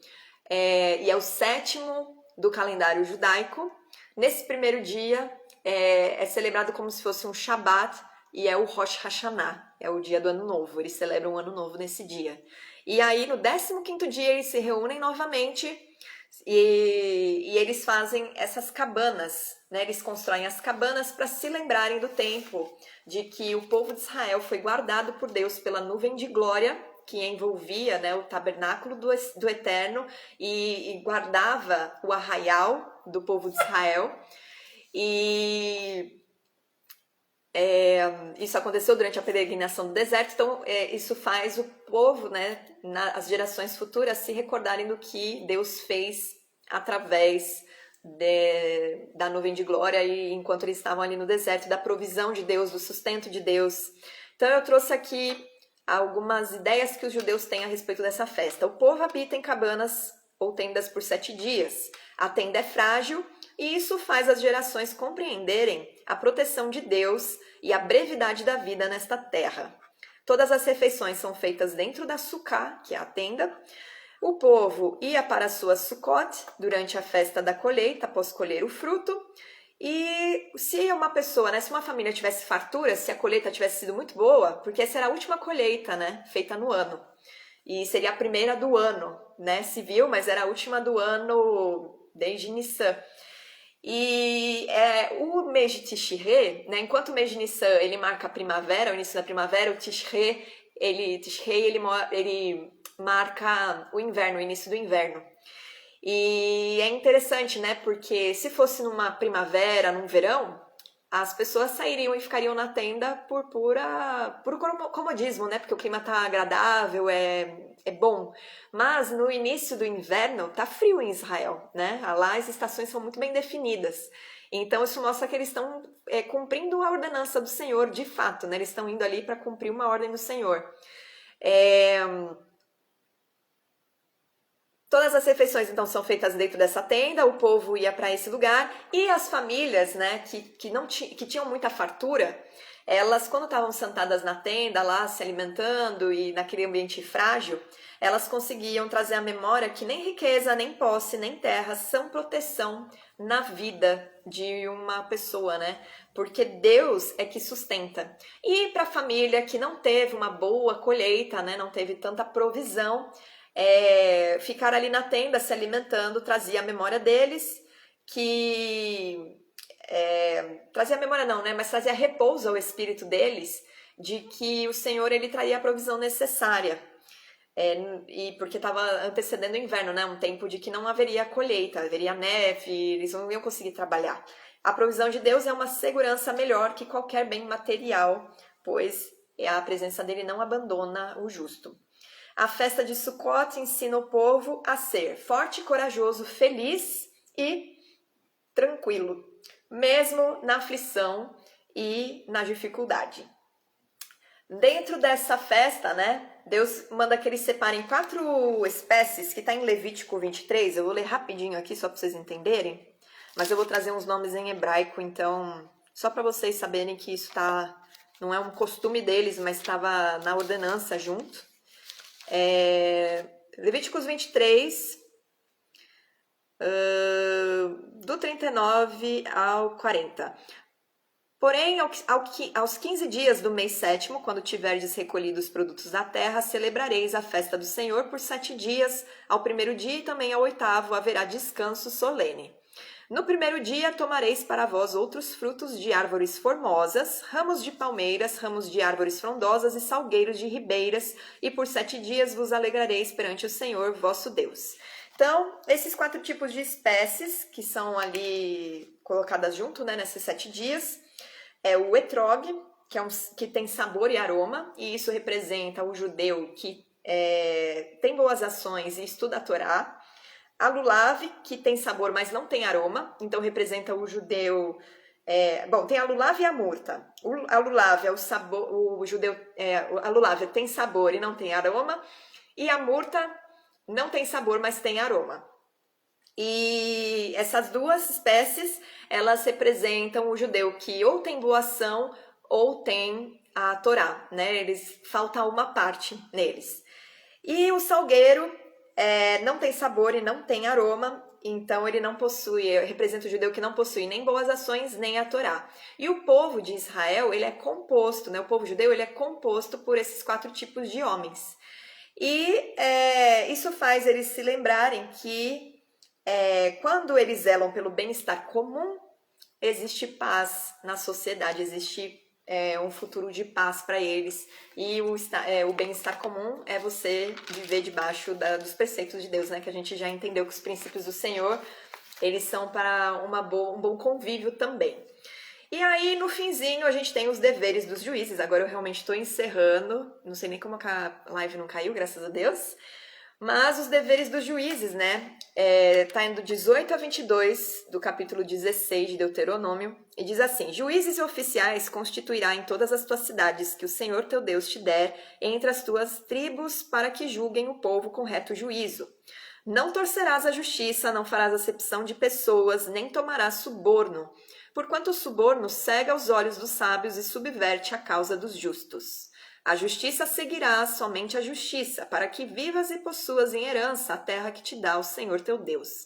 [SPEAKER 1] e é o 7º do calendário judaico, nesse primeiro dia é celebrado como se fosse um Shabat, e é o Rosh Hashanah, é o dia do Ano Novo. Eles celebram o Ano Novo nesse dia. E aí, no 15º dia, eles se reúnem novamente e eles fazem essas cabanas, né? Eles constroem as cabanas para se lembrarem do tempo de que o povo de Israel foi guardado por Deus pela nuvem de glória que envolvia, né, o tabernáculo do Eterno e guardava o arraial do povo de Israel. E isso aconteceu durante a peregrinação do deserto, então isso faz o povo, né, as gerações futuras se recordarem do que Deus fez através da nuvem de glória e enquanto eles estavam ali no deserto, da provisão de Deus, do sustento de Deus. Então eu trouxe aqui algumas ideias que os judeus têm a respeito dessa festa. O povo habita em cabanas ou tendas por 7 dias. A tenda é frágil e isso faz as gerações compreenderem a proteção de Deus e a brevidade da vida nesta terra. Todas as refeições são feitas dentro da sucá, que é a tenda. O povo ia para a sua Sukkot durante a festa da colheita, após colher o fruto. E se uma pessoa, né, se uma família tivesse fartura, se a colheita tivesse sido muito boa, porque essa era a última colheita, né, feita no ano. E seria a primeira do ano, né, civil, mas era a última do ano desde Nissan. E o mês de Tishrei, né, enquanto o mês de Nissan ele marca a primavera, o início da primavera, o Tishrei ele marca o inverno, o início do inverno. E é interessante, né, porque se fosse numa primavera, num verão, as pessoas sairiam e ficariam na tenda por puro comodismo, né, porque o clima tá agradável, é bom. Mas no início do inverno tá frio em Israel, né? Lá as estações são muito bem definidas. Então isso mostra que eles estão cumprindo a ordenança do Senhor, de fato, né? Eles estão indo ali para cumprir uma ordem do Senhor. Todas as refeições então são feitas dentro dessa tenda, o povo ia para esse lugar e as famílias, né, que tinham muita fartura, elas quando estavam sentadas na tenda lá se alimentando e naquele ambiente frágil, elas conseguiam trazer à memória que nem riqueza, nem posse, nem terra são proteção na vida de uma pessoa, né? Porque Deus é que sustenta. E para a família que não teve uma boa colheita, né, não teve tanta provisão, ficar ali na tenda se alimentando trazia a memória deles, que trazia a memória não, né? Mas trazia repouso ao espírito deles de que o Senhor ele traria a provisão necessária. E porque estava antecedendo o inverno, né? Um tempo de que não haveria colheita, haveria neve, eles não iam conseguir trabalhar. A provisão de Deus é uma segurança melhor que qualquer bem material, pois a presença dele não abandona o justo. A festa de Sucote ensina o povo a ser forte, corajoso, feliz e tranquilo, mesmo na aflição e na dificuldade. Dentro dessa festa, né, Deus manda que eles separem 4 espécies, que está em Levítico 23. Eu vou ler rapidinho aqui só para vocês entenderem, mas eu vou trazer uns nomes em hebraico, então, só para vocês saberem que isso não é um costume deles, mas estava na ordenança junto. Levíticos 23, do 39 ao 40. Porém, aos 15 dias do mês 7º, quando tiverdes recolhido os produtos da terra, celebrareis a festa do Senhor por 7 dias. Ao primeiro dia e também ao 8º haverá descanso solene. No primeiro dia tomareis para vós outros frutos de árvores formosas, ramos de palmeiras, ramos de árvores frondosas e salgueiros de ribeiras, e por 7 dias vos alegrareis perante o Senhor vosso Deus. Então, esses 4 tipos de espécies que são ali colocadas junto, né, nesses 7 dias, é o etrog, que tem sabor e aroma, e isso representa o judeu que tem boas ações e estuda a Torá. A lulave, que tem sabor, mas não tem aroma, então representa o judeu... tem a lulave e a murta. A lulave é o sabor, o judeu... a lulave tem sabor e não tem aroma, e a murta não tem sabor, mas tem aroma. E essas 2 espécies, elas representam o judeu que ou tem boa ação ou tem a Torá, né? Falta uma parte neles. E o salgueiro não tem sabor e não tem aroma, então ele não possui, representa o judeu que não possui nem boas ações, nem a Torá. E o povo de Israel, ele é composto, né? O povo judeu, ele é composto por esses 4 tipos de homens. E isso faz eles se lembrarem que quando eles zelam pelo bem-estar comum, existe paz na sociedade, existe um futuro de paz para eles. E o bem-estar comum é você viver debaixo dos preceitos de Deus, né? Que a gente já entendeu que os princípios do Senhor, eles são para um bom convívio também. E aí, no finzinho, a gente tem os deveres dos juízes. Agora eu realmente estou encerrando, não sei nem como a live não caiu, graças a Deus. Mas os deveres dos juízes, né? Tá indo 18 a 22 do capítulo 16 de Deuteronômio, e diz assim: Juízes e oficiais constituirá em todas as tuas cidades que o Senhor teu Deus te der entre as tuas tribos, para que julguem o povo com reto juízo. Não torcerás a justiça, não farás acepção de pessoas, nem tomarás suborno, porquanto o suborno cega os olhos dos sábios e subverte a causa dos justos. A justiça seguirá somente a justiça, para que vivas e possuas em herança a terra que te dá o Senhor teu Deus.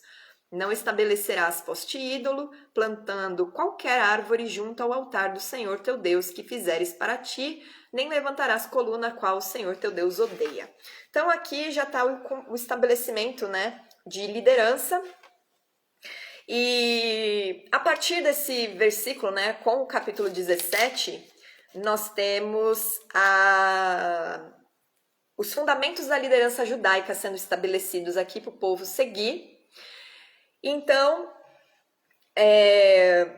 [SPEAKER 1] Não estabelecerás poste ídolo, plantando qualquer árvore junto ao altar do Senhor teu Deus que fizeres para ti, nem levantarás coluna a qual o Senhor teu Deus odeia. Então aqui já está o estabelecimento, né, de liderança. E a partir desse versículo, né, com o capítulo 17... nós temos os fundamentos da liderança judaica sendo estabelecidos aqui para o povo seguir. Então,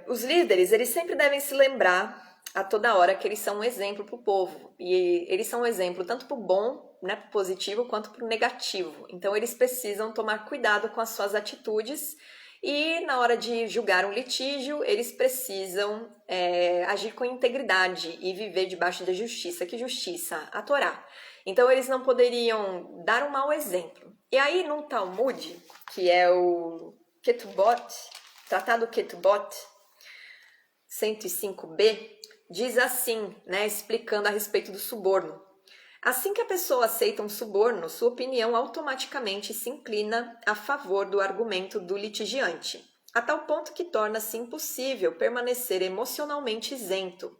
[SPEAKER 1] os líderes, eles sempre devem se lembrar a toda hora que eles são um exemplo para o povo. E eles são um exemplo tanto para o bom, né, para o positivo, quanto para o negativo. Então, eles precisam tomar cuidado com as suas atitudes. E na hora de julgar um litígio, eles precisam agir com integridade e viver debaixo da justiça. Que justiça? A Torá. Então eles não poderiam dar um mau exemplo. E aí no Talmud, que é o Ketubot, Tratado Ketubot 105b, diz assim, né, explicando a respeito do suborno. Assim que a pessoa aceita um suborno, sua opinião automaticamente se inclina a favor do argumento do litigiante, a tal ponto que torna-se impossível permanecer emocionalmente isento.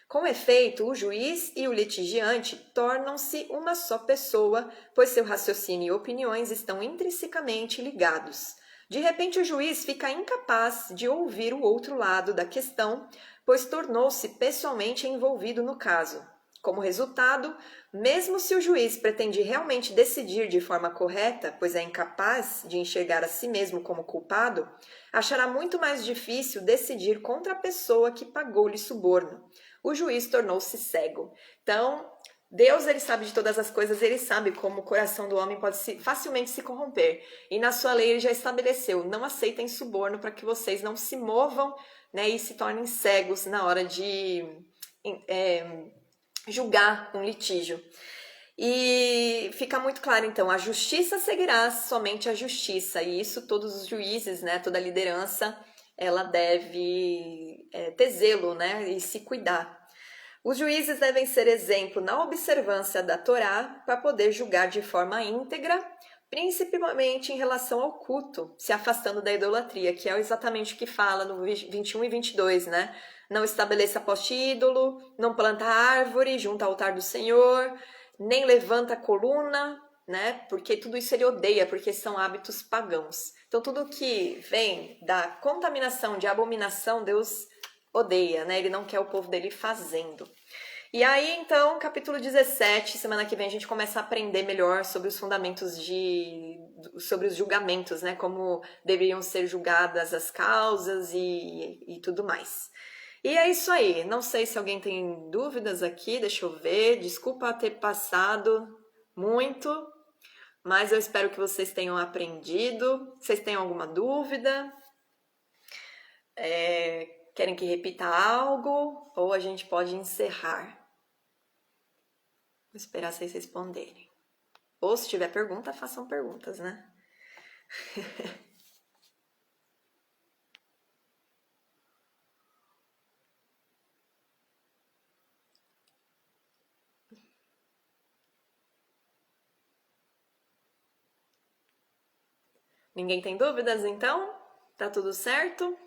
[SPEAKER 1] Com efeito, o juiz e o litigiante tornam-se uma só pessoa, pois seu raciocínio e opiniões estão intrinsecamente ligados. De repente, o juiz fica incapaz de ouvir o outro lado da questão, pois tornou-se pessoalmente envolvido no caso. Como resultado, mesmo se o juiz pretende realmente decidir de forma correta, pois é incapaz de enxergar a si mesmo como culpado, achará muito mais difícil decidir contra a pessoa que pagou-lhe suborno. O juiz tornou-se cego. Então, Deus, ele sabe de todas as coisas, ele sabe como o coração do homem pode facilmente se corromper. E na sua lei ele já estabeleceu, não aceitem suborno para que vocês não se movam, né, e se tornem cegos na hora de julgar um litígio. E fica muito claro, então, a justiça seguirá somente a justiça. E isso todos os juízes, né, toda a liderança, ela deve ter zelo, né, e se cuidar. Os juízes devem ser exemplo na observância da Torá para poder julgar de forma íntegra, principalmente em relação ao culto, se afastando da idolatria, que é exatamente o que fala no 21 e 22, né? Não estabeleça poste ídolo, não planta árvore junto ao altar do Senhor, nem levanta coluna, né? Porque tudo isso ele odeia, porque são hábitos pagãos. Então, tudo que vem da contaminação, de abominação, Deus odeia, né? Ele não quer o povo dele fazendo. E aí, então, capítulo 17, semana que vem a gente começa a aprender melhor sobre os fundamentos sobre os julgamentos, né? Como deveriam ser julgadas as causas e tudo mais. E é isso aí. Não sei se alguém tem dúvidas aqui, deixa eu ver. Desculpa ter passado muito, mas eu espero que vocês tenham aprendido. Vocês têm alguma dúvida? Querem que repita algo? Ou a gente pode encerrar? Vou esperar vocês responderem. Ou se tiver pergunta, façam perguntas, né? Ninguém tem dúvidas, então? Tá tudo certo?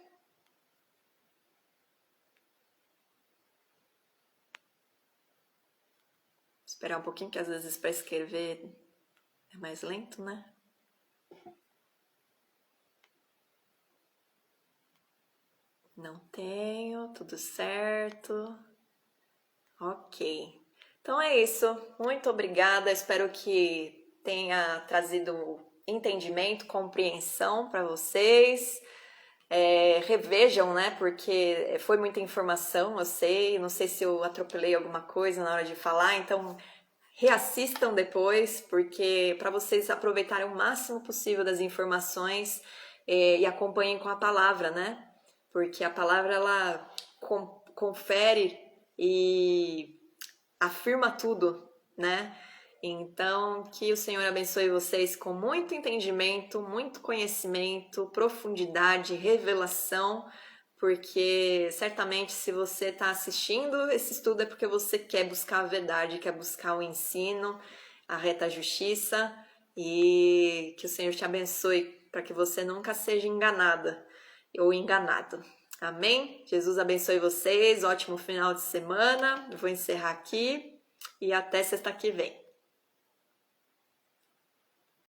[SPEAKER 1] Esperar um pouquinho, que às vezes para escrever é mais lento, né? Não tenho, tudo certo. Ok. Então é isso. Muito obrigada. Espero que tenha trazido entendimento, compreensão para vocês. Revejam, né? Porque foi muita informação, eu sei. Não sei se eu atropelei alguma coisa na hora de falar, então reassistam depois, porque para vocês aproveitarem o máximo possível das informações e acompanhem com a palavra, né? Porque a palavra ela confere e afirma tudo, né? Então, que o Senhor abençoe vocês com muito entendimento, muito conhecimento, profundidade, revelação, porque certamente se você está assistindo esse estudo é porque você quer buscar a verdade, quer buscar o ensino, a reta justiça, e que o Senhor te abençoe para que você nunca seja enganada ou enganado. Amém? Jesus abençoe vocês, ótimo final de semana. Eu vou encerrar aqui e até sexta que vem.